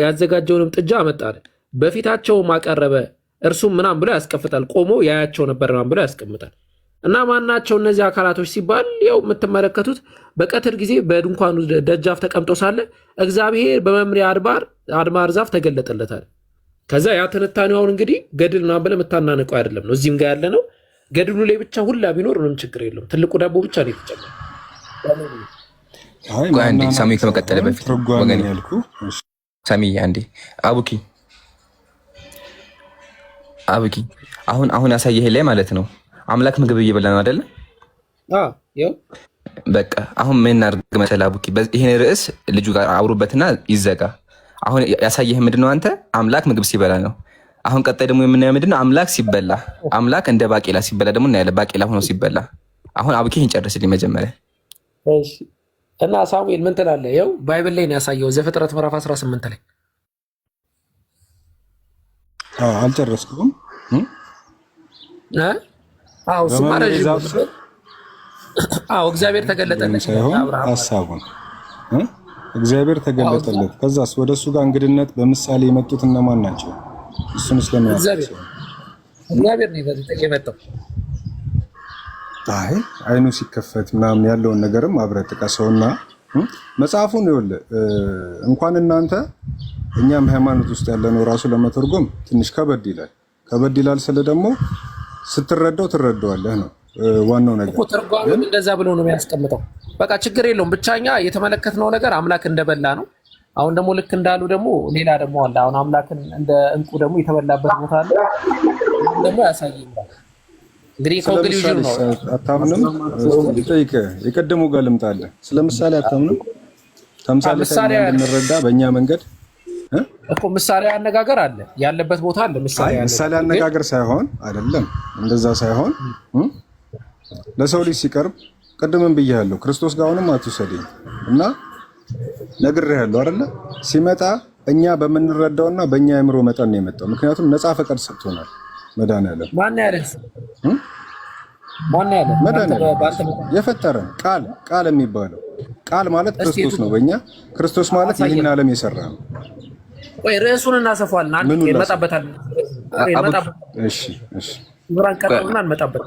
Speaker 7: ያዘጋጀውንም ጥጃ አመጣለ በፊታቸው ማቀረበ እርሱም ምናም ብሎ ያስቀፍጣል ቆሞ ያያቸው ነበር ምናም ብሎ ያስቀምጣል እና ማናቸው እነዚህ አካላቶች ሲባል ያው የምትመለከቱት በቀትር ጊዜ በድንኳኑ ደጃፍ ተቀምጦ ሳለ እግዚአብሔር በመምሪያ አድባር ዛፍ ተገለጠለታል ከዛ ያ ትንታኔውን እንግዲህ ገድል ምናምን ብለህ የምታናንቀው አይደለም ነው እዚህም ጋር ያለ ነው ገድሉ ላይ ብቻ ሁላ ቢኖር ምንም ችግር የለውም ትልቁ ዳቦ ብቻ ነው የተጨመረው
Speaker 4: ቆይ አንዴ ሳሚ ከመቀጠል በፊት ወገኔ ሳሚ አንዴ አቡኪ አሁን ያሳየህ ላይ ማለት ነው አምላክ ምግብ እየበላ ነው አይደል
Speaker 7: ያው
Speaker 4: በቃ አሁን ምን እናድርግ መሰለህ አቡኪ ይሄን ርዕስ ልጁ ጋር አውሩበትና ይዘጋ አሁን ያሳየህ ምንድነው አንተ አምላክ ምግብ ሲበላ ነው አሁን ቀጣይ ደግሞ የምናየው ምንድነው አምላክ ሲበላ አምላክ እንደ ባቄላ ሲበላ ደግሞ እናያለን ባቄላ ሆኖ ሲበላ አሁን አቡኪ ይሄን ጨርስልኝ መጀመሪያ
Speaker 7: እሺ እና ሳሙኤል ምን ትላለህ ያው ባይብል ላይ ነው ያሳየው ዘፍጥረት ምዕራፍ 18 ላይ
Speaker 5: አልጨረስኩም
Speaker 7: እግዚአብሔር ተገለጠለት
Speaker 5: ሀሳቡን እግዚአብሔር ተገለጠለት ከዛስ ወደሱ ጋር እንግድነት በምሳሌ የመጡት እነማን ናቸው እሱን ስለሚያሳየው
Speaker 7: እግዚአብሔር ነው የመጣው
Speaker 5: አይኑ ሲከፈት ምናምን ያለውን ነገርም አብረህ ጥቀሰውና መጽሐፉን ይኸውልህ እንኳን እናንተ እኛም ሃይማኖት ውስጥ ያለነው ራሱ ለመተርጎም ትንሽ ከበድ ይላል ስለ ደግሞ ስትረዳው ትረዳዋለህ ነው ዋናው ነገር
Speaker 7: እኮ ተርጓሚው እንደዛ ብሎ ነው የሚያስቀምጠው በቃ ችግር የለውም ብቻኛ የተመለከትነው ነገር አምላክ እንደበላ ነው አሁን ደግሞ ልክ እንዳሉ ደግሞ ሌላ ደግሞ አለ አሁን አምላክን እንደ እንቁ ደግሞ የተበላበት ቦታ አለ ደግሞ ያሳየኛል እንግዲህ ኮንክሉዥን ነው
Speaker 5: አታምንም ጠይቀ የቀደሙ ጋር ልምጣለህ ስለምሳሌ አታምንም ተምሳሌ እንረዳ በእኛ መንገድ
Speaker 7: እኮ ምሳሌ አነጋገር አለ ያለበት ቦታ አለ
Speaker 5: ምሳሌ አነጋገር ሳይሆን አይደለም እንደዛ ሳይሆን ለሰው ልጅ ሲቀርብ ቀደምን ብያለሁ ክርስቶስ ጋር ሆነም አትውሰደኝ እና ነግሬሃለሁ አይደለ ሲመጣ እኛ በምንረዳውና በእኛ አእምሮ መጠን ነው የመጣው ምክንያቱም ነፃ ፈቃድ ሰጥቶናል መድኃኒዓለም
Speaker 7: ማን ያለ
Speaker 5: የፈጠረን ቃል የሚባለው ቃል ማለት ክርስቶስ ነው በእኛ ክርስቶስ ማለት ይህን ዓለም የሰራ ነው
Speaker 7: ወይ ርዕሱን እናሰፋዋለን አንዴ እንመጣበታለን
Speaker 5: እሺ
Speaker 7: ኑራን ቀጥልና እንመጣበት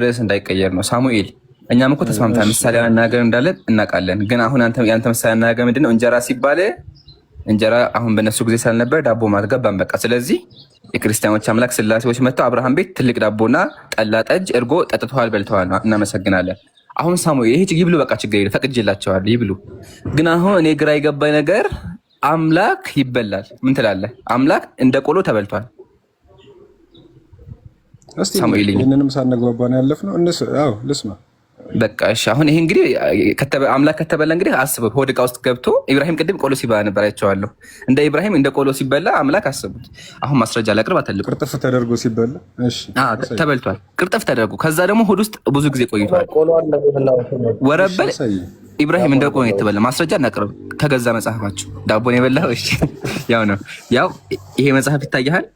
Speaker 4: ርዕስ እንዳይቀየር ነው ሳሙኤል እኛም እኮ ተስማምተን ምሳሌ አናገር እንዳለ እናውቃለን ግን አሁን ያንተ ምሳሌ አናገር ምንድነው እንጀራ ሲባል እንጀራ አሁን በነሱ ጊዜ ስላልነበር ዳቦ ማትገባም በቃ ስለዚህ የክርስቲያኖች አምላክ ስላሴዎች መጥተው አብርሃም ቤት ትልቅ ዳቦና ጠላ ጠጅ እርጎ ጠጥተዋል በልተዋል እናመሰግናለን አሁን ሳሙኤል ይሄ ይብሉ በቃ ችግር የለም ፈቅጄላቸዋለሁ ይብሉ ግን አሁን እኔ ግራ የገባኝ ነገር አምላክ ይበላል ምን ትላለህ አምላክ እንደ ቆሎ ተበልቷል
Speaker 5: ሳሙኤል ይሄንንም ሳንግባባ ነው ያለፍነው ልስማ
Speaker 4: በቃ እሺ አሁን ይሄ እንግዲህ አምላክ ከተበላ እንግዲህ አስበው ሆድ ዕቃ ውስጥ ገብቶ ኢብራሂም ቅድም ቆሎ ሲበላ ነበር አይቼዋለሁ እንደ ኢብራሂም እንደ ቆሎ ሲበላ አምላክ አስቡት አሁን ማስረጃ ላቅርብ አትልቁ
Speaker 5: ቅርጥፍ ተደርጎ ሲበላ እሺ
Speaker 4: ተበልቷል ቅርጥፍ ተደርጎ ከዛ ደግሞ ሆድ ውስጥ ብዙ ጊዜ ቆይቷል ወረበል ኢብራሂም እንደ ቆሎ የተበላ ማስረጃ እናቅርብ ከገዛ መጽሐፋችሁ ዳቦን የበላው እሺ ያው ነው ያው ይሄ መጽሐፍ ይታያል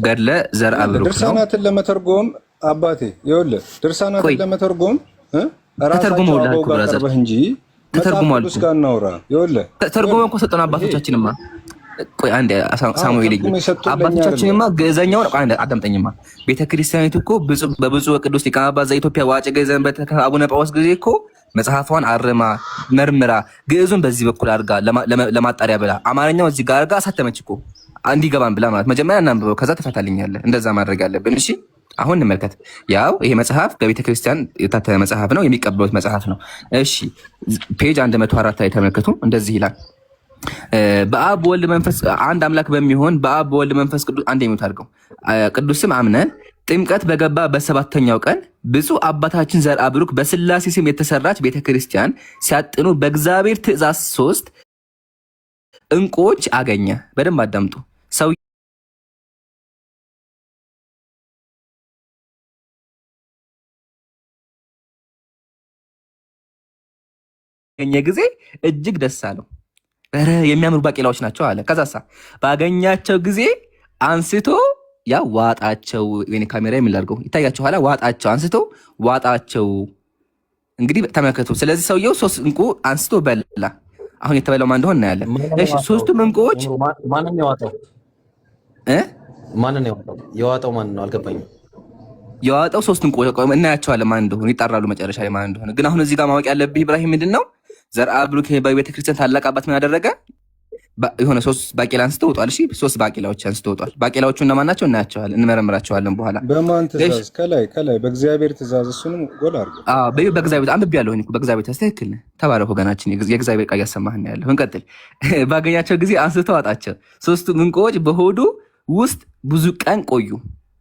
Speaker 4: ገድለ ዘርአ ብሩክ ነው
Speaker 5: ድርሳናትን ለመተርጎም አባቴ ይኸውልህ ድርሳናትን ለመተርጎም
Speaker 4: ተተርጉመውልሃል ብራዘር ተተርጉሟል።
Speaker 5: ቅዱስ ጋር እናውራ። ይኸውልህ
Speaker 4: ተርጉመው እኮ ሰጠን አባቶቻችንማ። ቆይ አንዴ ሳሙኤል አባቶቻችንማ ግዕዘኛውን አንድ አዳምጠኝማ። ቤተክርስቲያኒቱ እኮ በብፁዕ ቅዱስ ሊቀ ጳጳስ ዘኢትዮጵያ ወእጨጌ ዘእንበለ አቡነ ጳውሎስ ጊዜ እኮ መጽሐፏን አርማ መርምራ ግዕዙን በዚህ በኩል አድርጋ ለማጣሪያ ብላ አማርኛው እዚህ ጋር አድርጋ አሳተመች እኮ እንዲገባን ብላ ማለት መጀመሪያ እናንብበው፣ ከዛ ትፈታልኛለህ። እንደዛ ማድረግ አለብን። እሺ አሁን እንመልከት። ያው ይሄ መጽሐፍ በቤተክርስቲያን የታተመ መጽሐፍ ነው፣ የሚቀበሉት መጽሐፍ ነው። እሺ ፔጅ 104 ላይ ተመልከቱ። እንደዚህ ይላል በአብ ወልድ መንፈስ አንድ አምላክ በሚሆን በአብ ወልድ መንፈስ ቅዱስ አንድ የሚሉት አድርገው ቅዱስም አምነን ጥምቀት በገባ በሰባተኛው ቀን ብፁዕ አባታችን ዘርአ ብሩክ በስላሴ ስም የተሰራች ቤተክርስቲያን ሲያጥኑ በእግዚአብሔር ትእዛዝ 3 ዕንቁዎች አገኘ። በደንብ አዳምጡ። ሰው ያገኘ ጊዜ እጅግ ደስ አለው። የሚያምሩ ባቄላዎች ናቸው አለ። ከዛሳ ባገኛቸው ጊዜ አንስቶ ያ ዋጣቸው። ወይኔ ካሜራ የሚላርገው ይታያችኋል። ዋጣቸው፣ አንስቶ ዋጣቸው። እንግዲህ ተመልከቱ። ስለዚህ ሰውየው 3 ዕንቁ አንስቶ በላ። አሁን የተበላው ማን እንደሆነ እናያለን። እሺ 3ቱም ዕንቁዎች
Speaker 1: ማንን ያዋጣው? ማንን ያዋጣው? የዋጣው ማን ነው? አልገባኝም።
Speaker 4: የዋጣው 3 ዕንቁ እናያቸዋለን ማን እንደሆነ፣ ይጣራሉ መጨረሻ ላይ ማን እንደሆነ። ግን አሁን እዚህ ጋር ማወቅ ያለብህ ኢብራሂም ምንድነው ዘርአ ብሩክ በቤተክርስቲያን ታላቅ አባት ምን አደረገ? የሆነ 3 ባቄላ አንስቶ ወጧል። እሺ 3 ባቄላዎች አንስቶ ወጧል። ባቄላዎቹ እነማን ናቸው? እናያቸዋለን፣ እንመረምራቸዋለን በኋላ።
Speaker 5: በማን ትእዛዝ? ከላይ በእግዚአብሔር ትእዛዝ። እሱንም ጎል አድርገው።
Speaker 4: በእግዚአብሔር አንብቤያለሁ እኮ በእግዚአብሔር ትእዛዝ። ትክክል ነህ። ተባረክ ወገናችን፣ የእግዚአብሔር ቃል እያሰማህን ነው ያለው። እንቀጥል። ባገኛቸው ጊዜ አንስቶ ዋጣቸው። 3ቱም ዕንቁዎች በሆዱ ውስጥ ብዙ ቀን ቆዩ።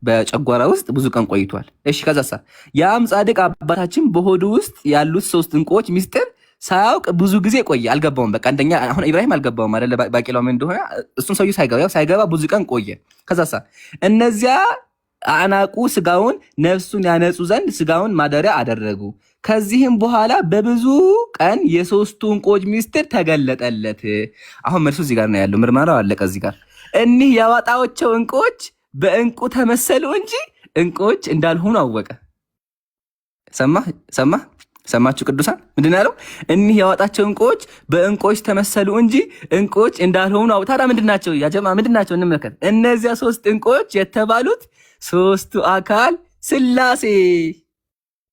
Speaker 4: በጨጓራ ውስጥ ብዙ ቀን ቆይቷል። እሺ ከዛሳ ያም ጻድቅ አባታችን በሆዱ ውስጥ ያሉት 3 ዕንቁዎች ሚስጥር ሳያውቅ ብዙ ጊዜ ቆየ። አልገባውም። በቃ አንደኛ አሁን ኢብራሂም አልገባውም አይደለ? ባቄላው ምን እንደሆነ እሱን ሰውዬው ሳይገባ ብዙ ቀን ቆየ። ከዛሳ እነዚያ አናቁ ስጋውን ነፍሱን ያነጹ ዘንድ ስጋውን ማደሪያ አደረጉ። ከዚህም በኋላ በብዙ ቀን የ3ቱ ዕንቁዎች ሚስጥር ተገለጠለት። አሁን መልሱ እዚህ ጋር ነው ያለው። ምርመራው አለቀ እዚህ ጋር። እኒህ ያዋጣቸው ዕንቁዎች በዕንቁ ተመሰሉ እንጂ ዕንቁዎች እንዳልሆኑ አወቀ። ሰማችሁ ቅዱሳን? ምንድን ያለው? እኒህ ያወጣቸው ዕንቁዎች በዕንቁዎች ተመሰሉ እንጂ ዕንቁዎች እንዳልሆኑ አወቀ። ታዲያ ምንድን ናቸው? ያጀማ ምንድን ናቸው? እንመልከት። እነዚያ 3 ዕንቁዎች የተባሉት 3ቱ አካል ስላሴ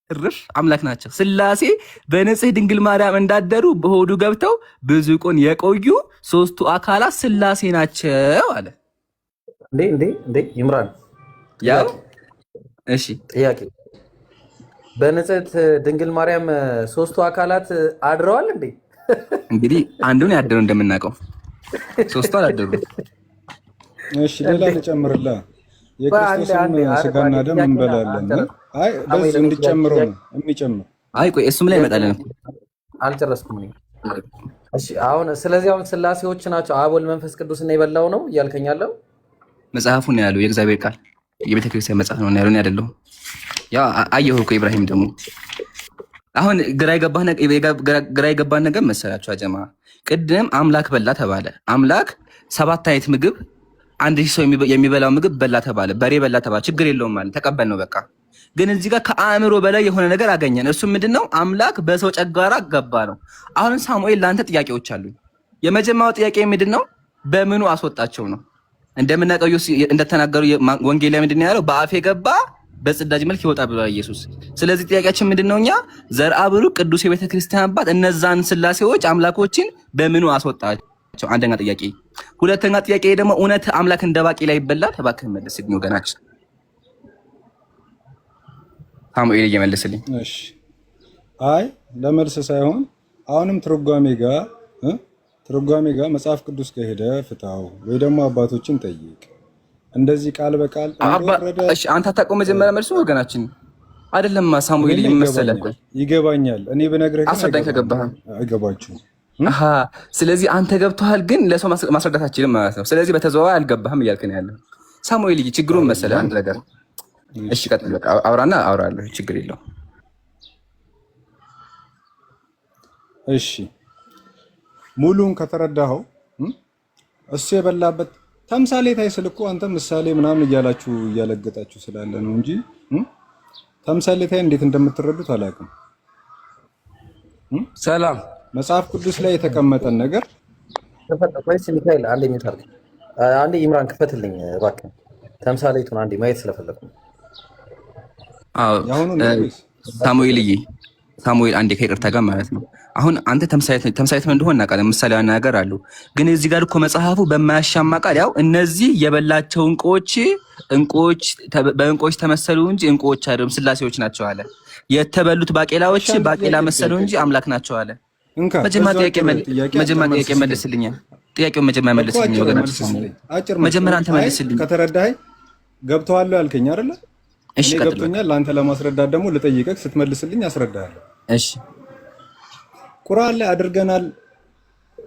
Speaker 4: እርፍ አምላክ ናቸው። ስላሴ በንጽህ ድንግል ማርያም እንዳደሩ በሆዱ ገብተው ብዙ ቀን የቆዩ 3ቱ አካላት ስላሴ ናቸው አለ።
Speaker 1: እንዴ ይምራን፣
Speaker 4: ያው እሺ
Speaker 1: ጥያቄ በንጽሕት ድንግል ማርያም 3ቱ አካላት አድረዋል እንዴ?
Speaker 4: እንግዲህ አንዱን ያደረው እንደምናውቀው 3ቱ አላደሩ።
Speaker 5: እሺ ሌላ ልጨምርልህ። የክርስቶስን ስጋና ደም እንበላለን። አይ በዚህ እንዲጨምረው ነው የሚጨምር።
Speaker 4: አይ ቆይ እሱም ላይ ይመጣለን።
Speaker 1: አልጨረስኩም እኔ። እሺ አሁን ስለዚህ አሁን ስላሴዎች ናቸው አብ ወልድ መንፈስ ቅዱስ እና የበላው ነው እያልከኝ ያለው?
Speaker 4: መጽሐፉን ነው ያለው። የእግዚአብሔር ቃል የቤተክርስቲያን መጽሐፍ ነው ያለው አይደለም? ያ አየሁ እኮ ኢብራሂም። ደግሞ አሁን ግራ የገባን ነገር መሰላችሁ አጀማ? ቅድም አምላክ በላ ተባለ። አምላክ 7 አይነት ምግብ 1000 ሰው የሚበላው ምግብ በላ ተባለ። በሬ በላ ተባለ። ችግር የለውም ማለት ተቀበል ነው በቃ። ግን እዚህ ጋር ከአእምሮ በላይ የሆነ ነገር አገኘን። እሱ ምንድነው? አምላክ በሰው ጨጓራ ገባ ነው። አሁን ሳሙኤል ለአንተ ጥያቄዎች አሉ። የመጀመሪያው ጥያቄ ምንድነው? በምኑ አስወጣቸው ነው? እንደምናውቀው እንደተናገሩ ወንጌል ላይ ምንድነው ያለው? በአፌ ገባ በጽዳጅ መልክ ይወጣ ብሏል ኢየሱስ። ስለዚህ ጥያቄያችን ምንድነው? እኛ ዘርአ ብሩክ ቅዱስ የቤተ ክርስቲያን አባት እነዛን ስላሴዎች አምላኮችን በምኑ አስወጣቸው? አንደኛ ጥያቄ። ሁለተኛ ጥያቄ ደግሞ እውነት አምላክ እንደ ባቄላ ይበላል? እባክህ መልስልኝ ወገናችን። ሳሙኤል እየመለስልኝ።
Speaker 5: እሺ አይ ለመልስ ሳይሆን አሁንም ትርጓሜ ጋር መጽሐፍ ቅዱስ ከሄደ ፍታው ወይ ደግሞ አባቶችን ጠይቅ። እንደዚህ ቃል በቃል
Speaker 4: እሺ አንተ አታውቀውም። መጀመሪያ መልሱ ወገናችን አይደለም ሳሙኤል ይመሰለህ።
Speaker 5: ይገባኛል። እኔ ብነግርህ
Speaker 4: አስረዳኝ ከገባህ።
Speaker 5: አይገባችሁም።
Speaker 4: ስለዚህ አንተ ገብቶሃል፣ ግን ለሰው ማስረዳት አትችልም ማለት ነው። ስለዚህ በተዘዋዋሪ አልገባህም እያልክ ነው ያለው ሳሙኤል። ችግሩን መሰለህ አንድ ነገር። እሺ ቀጥል በቃ አውራና አውራለሁ፣ ችግር የለውም።
Speaker 5: እሺ ሙሉን ከተረዳኸው እሱ የበላበት ተምሳሌት አይስል እኮ አንተ ምሳሌ ምናምን እያላችሁ እያለገጣችሁ ስላለ ነው እንጂ ተምሳሌት እንዴት እንደምትረዱት አላውቅም።
Speaker 9: ሰላም
Speaker 5: መጽሐፍ ቅዱስ ላይ የተቀመጠን ነገር
Speaker 1: ወይስ ሚካኤል አንዴ የሚታርግ አንዴ ኢምራን ክፈትልኝ እባክህ ተምሳሌቱን አንዴ ማየት ስለፈለኩ።
Speaker 4: አዎ ሳሙኤልዬ ሳሙኤል አንዴ ከይቅርታ ጋር ማለት ነው። አሁን አንተ ተምሳሌት እንደሆነ እናውቃለን፣ ምሳሌያዊ ነገር አሉ። ግን እዚህ ጋር እኮ መጽሐፉ በማያሻማ ቃል ያው እነዚህ የበላቸው እንቁዎች በእንቁዎች ተመሰሉ እንጂ እንቁዎች አይደሉም ስላሴዎች ናቸው አለ። የተበሉት ባቄላዎች ባቄላ መሰሉ እንጂ አምላክ ናቸው አለ። መጀመሪያ ጥያቄ መልስልኝ። ጥያቄውን መጀመሪያ መልስልኝ ወገናችን ሳሙኤል፣ መጀመሪያ አንተ መልስልኝ።
Speaker 5: ከተረዳኸኝ ገብቶሃል ያልከኝ አይደለ? እሺ ገብቶኛል። ለአንተ ለማስረዳት ደግሞ ልጠይቅህ፣ ስትመልስልኝ አስረዳሃለሁ።
Speaker 4: እሺ
Speaker 5: ቁርአን ላይ አድርገናል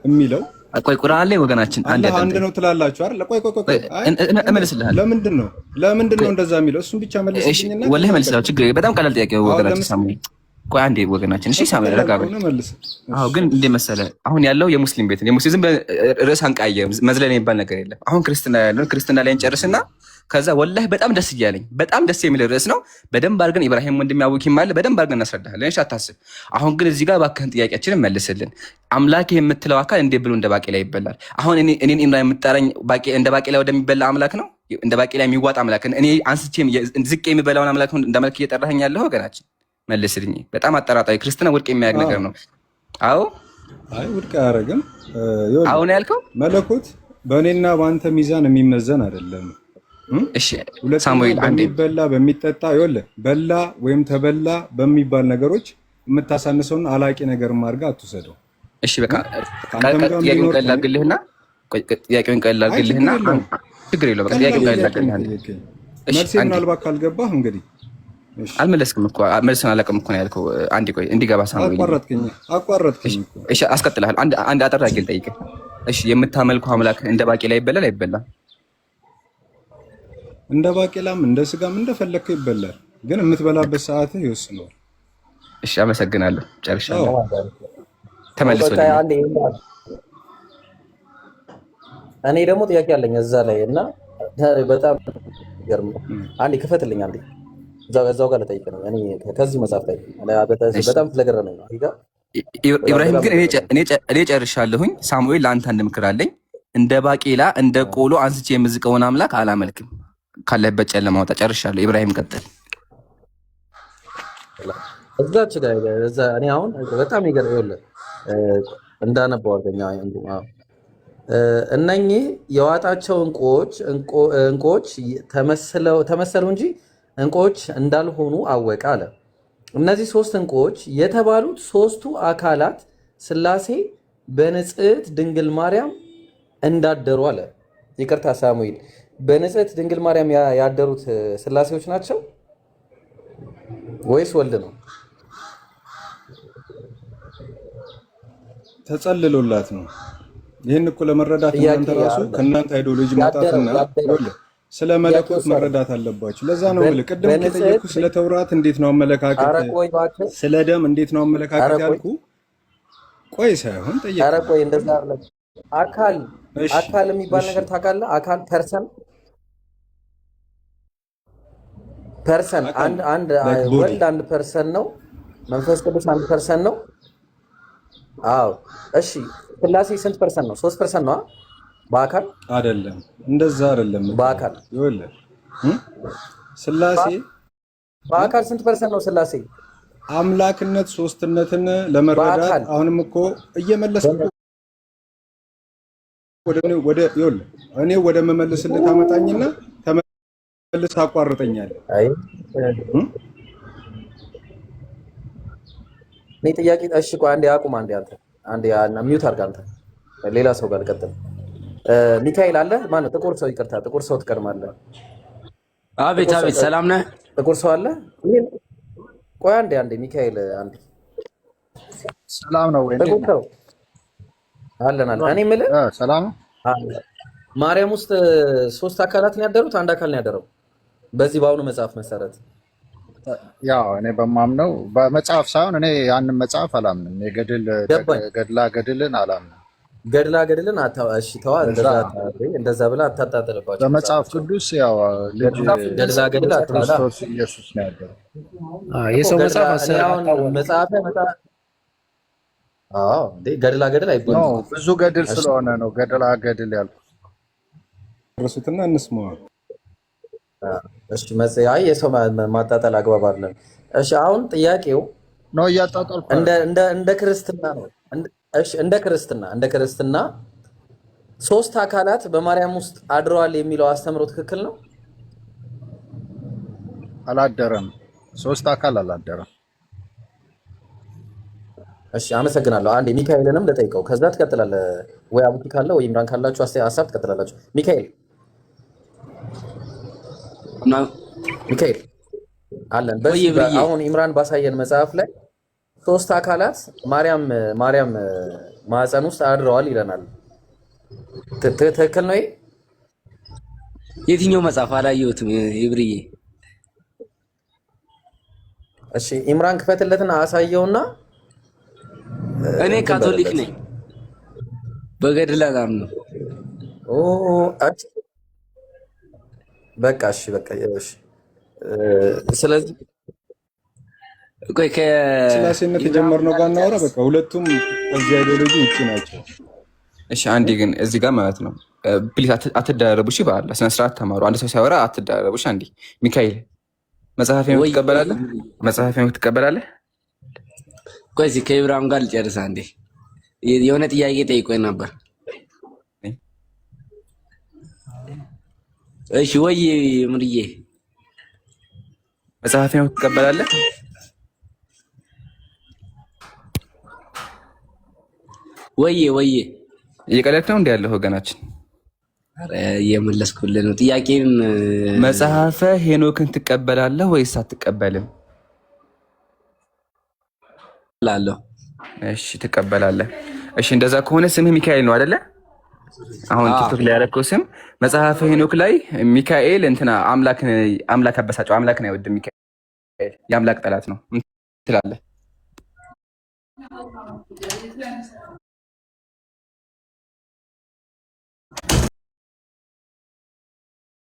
Speaker 5: የሚለው
Speaker 4: ቆይ ቁርአን ላይ ወገናችን
Speaker 5: አንድ ነው ትላላችሁ አይደል? ቆይ
Speaker 4: እመልስልሃለሁ።
Speaker 5: ለምንድን ነው እንደዛ የሚለው? እሱን ብቻ መልስልኝና
Speaker 4: ወላሂ እመልስልሃለሁ። ችግር በጣም ቀላል ጥያቄ ወገናችን ሳሙኤል። ቆይ አንዴ ወገናችን እሺ ሳሙኤል ረጋ በል። አዎ ግን እንደ መሰለህ አሁን ያለው የሙስሊም ቤት የሙስሊም ርዕስ አንቃየም መዝለል የሚባል ነገር የለም። አሁን ክርስትና ላይ እንጨርስና ከዛ ወላሂ በጣም ደስ እያለኝ በጣም ደስ የሚል ርዕስ ነው። በደንብ አድርገን ኢብራሂም ወንድም ያውኪም አለ በደንብ አድርገን እናስረዳለን። እሺ አታስብ። አሁን ግን እዚህ ጋር እባክህን ጥያቄያችንን መልስልን። አምላክ የምትለው አካል እንዴት ብሎ እንደ ባቄላ ይበላል? አሁን እኔን ኢምራን የምትጠራኝ እንደ ባቄላ ወደሚበላ አምላክ ነው? እንደ ባቄላ የሚዋጥ አምላክ እኔ አንስቼም ዝቅ የሚበላውን አምላክ ነው እንደ መልክ እየጠራኸኝ ያለኸው? ወገናችን መልስልኝ። በጣም አጠራጣሪ ክርስትና ውድቅ የሚያደርግ ነገር ነው። አዎ
Speaker 5: አይ ውድቅ አያደርግም።
Speaker 4: አሁን ያልከው
Speaker 5: መለኮት በእኔና በአንተ ሚዛን የሚመዘን አይደለም።
Speaker 4: እሺ ሳሙኤል አንዴ
Speaker 5: በሚበላ በሚጠጣ ይኸውልህ በላ ወይም ተበላ በሚባል ነገሮች የምታሳንሰውን አላቂ ነገር ማድረግ አትውሰደው።
Speaker 4: እሺ በቃ ጥያቄውን ቀላግልህና ችግር የለውም። በቃ ጥያቄውን ቀላግልህና
Speaker 5: መልሴ ምናልባት ካልገባህ እንግዲህ
Speaker 4: አልመለስክም እኮ መልስን አላውቅም እኮ ነው ያልከው። አንዴ ቆይ እንዲገባ ሳሙኤል
Speaker 5: አቋረጥከኝ እኮ። እሺ
Speaker 4: አስቀጥልሃል። አንድ አጠር አድርጌ ልጠይቅህ። እሺ የምታመልከው አምላክ እንደ ባቄላ ይበላል አይበላም?
Speaker 5: እንደ ባቄላም እንደ ስጋም እንደፈለከው ይበላል፣ ግን የምትበላበት ሰዓት ይወስነዋል።
Speaker 4: እሺ አመሰግናለሁ። ጨርሻለሁ። ተመልሶልኝ
Speaker 1: እኔ ደግሞ ጥያቄ አለኝ እዛ ላይ እና በጣም ገርም አንዴ ክፈትልኝ አንዴ እዛው ጋር ልጠይቅ ነው። እኔ ከዚህ መጽሐፍ ላይ በጣም ስለገረመኝ ነው።
Speaker 4: ኢብራሂም ግን እኔ ጨርሻለሁኝ። ሳሙኤል ለአንተ አንድ ምክር አለኝ። እንደ ባቄላ እንደ ቆሎ አንስቼ የምዝቀውን አምላክ አላመልክም። ካለበት ጨለማ ወጣ። ጨርሻለሁ። ኢብራሂም ቀጥል።
Speaker 1: እዛች ጋር እኔ አሁን በጣም ይገርም እንዳነበው አድርገኛ እነኚህ የዋጣቸው እንቁዎች ተመሰሉ እንጂ እንቁዎች እንዳልሆኑ አወቀ አለ። እነዚህ ሶስት እንቁዎች የተባሉት ሶስቱ አካላት ሥላሴ በንጽሕት ድንግል ማርያም እንዳደሩ አለ። ይቅርታ ሳሙኤል፣ በንጽሕት ድንግል ማርያም ያደሩት ሥላሴዎች ናቸው ወይስ ወልድ ነው?
Speaker 5: ተጸልሎላት ነው። ይህን እኮ ለመረዳት እናንተ ራሱ ከእናንተ አይዲዮሎጂ መውጣትና ስለ መለኮት መረዳት አለባችሁ። ለዛ ነው ማለት ቅድም ከጠየቁ ስለ ተውራት እንዴት ነው አመለካከት፣ ስለ ደም እንዴት ነው አመለካከት ያልኩ ቆይ ሳይሆን ጠየቁ።
Speaker 1: ኧረ ቆይ እንደዛ አይደለም። አካል የሚባል ነገር ታውቃለህ? አካል ፐርሰን አንድ ወልድ አንድ ፐርሰን ነው። መንፈስ ቅዱስ አንድ ፐርሰን ነው። አዎ እሺ። ሥላሴ ስንት ፐርሰን ነው? 3% ነው በአካል
Speaker 5: አይደለም። እንደዛ አይደለም።
Speaker 1: በአካል
Speaker 5: ይኸውልህ ሥላሴ
Speaker 1: በአካል ስንት ፐርሰንት ነው? ሥላሴ
Speaker 5: አምላክነት ሶስትነትን ለመረዳት አሁንም እኮ እየመለስኩ እኔ ወደ መመልስልህ ታመጣኝና ተመልስ ታቋርጠኛለህ። እኔ ጥያቄ እሺ፣ ቆይ አንዴ አቁም። አንዴ ሚውት አድርግ አንተ። ሌላ ሰው ጋር ልቀጥል። ሚካኤል አለ ማነው? ጥቁር ሰው ይቅርታ፣ ጥቁር ሰው ትቀድማለህ።
Speaker 9: አቤት አቤት፣ ሰላም ነህ?
Speaker 1: ጥቁር ሰው አለ። ቆይ አንዴ ሚካኤል አንዴ።
Speaker 9: ሰላም ነው ወይ?
Speaker 1: ጥቁር ሰው አለን። እኔ የምልህ
Speaker 9: ሰላም
Speaker 1: ማርያም ውስጥ 3 አካላት ነው ያደሩት? አንድ አካል ነው ያደረው በዚህ በአሁኑ መጽሐፍ መሰረት?
Speaker 9: ያው እኔ በማምነው በመጽሐፍ ሳይሆን እኔ ያንን መጽሐፍ አላምንም። ገድልን አላምንም።
Speaker 1: ገድልን እሺ ተዋ፣ እንደዛ ብላ አታጣጥልባቸው።
Speaker 9: በመጽሐፍ ቅዱስ ያው ልጅ
Speaker 1: ገድል
Speaker 9: ክርስቶስ ኢየሱስ ነው ያደረው።
Speaker 7: የሰው መጽሐፍ
Speaker 1: አዎ እንዴ ገድላ ገድል አይባልም።
Speaker 9: ነው ብዙ ገድል ስለሆነ ነው ገድላ ገድል ያልኩት።
Speaker 5: ረሱትና እንስማ።
Speaker 1: እሺ መጽሐይ የሰው ማጣጣል አግባብ አይደለም። እሺ አሁን ጥያቄው
Speaker 9: ነው እያጣጣልኩ
Speaker 1: እንደ ክርስትና ነው። እሺ እንደ ክርስትና ሶስት አካላት በማርያም ውስጥ አድረዋል የሚለው አስተምሮ ትክክል ነው?
Speaker 9: አላደረም። ሶስት አካል አላደረም።
Speaker 1: እሺ አመሰግናለሁ። አንዴ ሚካኤልንም ልጠይቀው፣ ከዛ ትቀጥላለህ። ወይ አቡኪ ካለ ወይ ኢምራን ካላችሁ ሀሳብ ትቀጥላላችሁ። ሚካኤል አለን። አሁን ኢምራን ባሳየን መጽሐፍ ላይ ሶስት አካላት ማርያም ማዕፀን ውስጥ አድረዋል ይለናል። ትክክል ነው?
Speaker 10: የትኛው መጽሐፍ አላየሁትም ይብርዬ።
Speaker 1: እሺ ኢምራን ክፈትለትና አሳየውና።
Speaker 10: እኔ ካቶሊክ ነኝ፣ በገድል አላምንም።
Speaker 1: በቃ እሺ፣ በቃ እሺ። ስለዚህ
Speaker 10: ቆይ
Speaker 5: ስላሴነት የጀመርነው ጋር እናወራ። በቃ ሁለቱም ከዚህ አይዲዮሎጂ ውጪ ናቸው።
Speaker 4: እሺ አንዴ ግን እዚህ ጋር ማለት ነው ፕሊዝ አትደራረቡ። እሺ በአላ ስነ ስርዓት ተማሩ። አንድ ሰው ሲያወራ አትደራረቡ። እሺ አንዴ ሚካኤል መጽሐፌን ትቀበላለህ? መጽሐፌን ትቀበላለህ?
Speaker 10: ቆይ እዚህ ከኢብራሂም ጋር ልጨርስ አንዴ። የሆነ ጥያቄ ጠይቆኝ ነበር። እሺ ወይ ምርዬ
Speaker 4: መጽሐፌን ትቀበላለህ?
Speaker 10: ወይ
Speaker 4: እየቀለድክ ነው እንዴ ያለው ወገናችን?
Speaker 10: አረ እየመለስኩልህ ነው ጥያቄን።
Speaker 4: መጽሐፈ ሄኖክን ትቀበላለህ ወይስ አትቀበልም?
Speaker 10: ላለሁ።
Speaker 4: እሺ ትቀበላለህ። እሺ እንደዛ ከሆነ ስምህ ሚካኤል ነው አይደለ? አሁን ቲክቶክ ላይ ያደረከው ስም መጽሐፈ ሄኖክ ላይ ሚካኤል እንትና አምላክ አበሳጨው፣ አምላክን አይወድም ሚካኤል፣ የአምላክ ጠላት ነው ትላለህ።